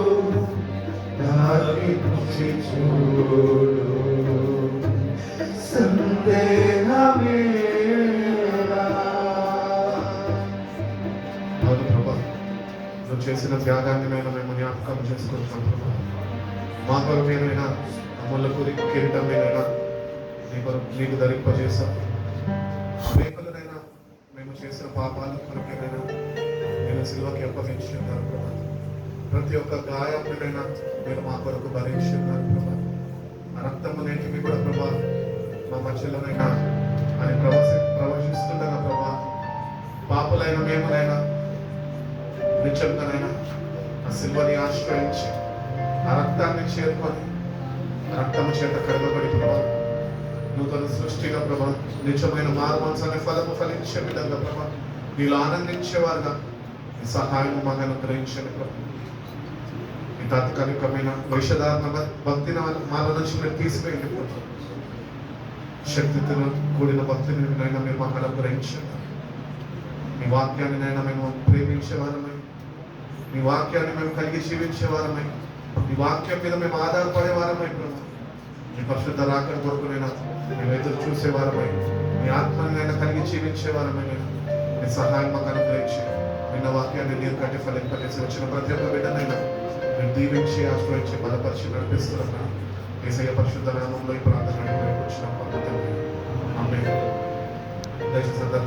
గావించి చూడు సందేహమేలా అవును ప్రభా, నువ్వు చేసిన త్యాగాన్ని మేము జ్ఞాపకం చేసుకుంటున్నాం ప్రభా. మా కొరకేనైనా అమూల్య కిరీటం మీదైనా నీకు ధరింపజేశాం. అనేకులనైనా మేము చేసిన పాపాల కొరకేనైనా నేను సిలువకి అప్పగించి ఉన్నారు ప్రభా. ప్రతి ఒక్క గాయాలనైనా మీరు మా కొరకు భరించి ఉన్నారు ప్రభా. ఆ రక్తము నేటికి కూడా ప్రభా మా మధ్యలోనైనా అని ప్రవహిస్తుండగా ప్రభా, పాపులైన మేమునైనా నిత్యంగానైనా ఆ సిల్వని ఆశ్రయించి ఆ రక్తాన్ని చేరుకొని ఆ రక్తము చేత కడగబడి ప్రభా నూతన సృష్టిగా ప్రభా నిజమైన మారుమనసాన్ని ఫలము ఫలించే విధంగా ప్రభా నీలో ఆనందించేవారుగా ఈ సహాయం మాకు అనుగ్రహించండి ప్రభా. ఈ తాత్కాలికమైన వైషధారణ భక్తిని మాల నుంచి మీరు తీసివేయండి ప్రభా. శక్తితో కూడిన భక్తిని నైనా మీరు మాకు అనుగ్రహించండి. మీ వాక్యాన్ని నైనా మేము ప్రేమించేవారమై, మీ వాక్యాన్ని మేము కలిగి జీవించేవారమై, మీ వాక్యం మీద మేము ఆధారపడేవారమై ప్రభు. మీ పరిశుద్ధ రాకడ కొరకునైనా మేము ఎదురు చూసేవారమై, మీ ఆత్మనైనా కలిగి జీవించేవారమై మీ సహాయం మాకు అనుగ్రహించి విన్న వాక్యాన్ని నీరు కట్టి ఫలింపజేసి వచ్చిన ప్రతి ఒక్క బిడ్డనైనా మీరు దీవించి ఆశ్రయించి బలపరిచి నడిపిస్తున్నాం. యేసయ్య పరిశుద్ధ నామంలో ఈ ప్రార్థన వచ్చిన పద్ధతి ఆమేన్. దయచేసి అందరూ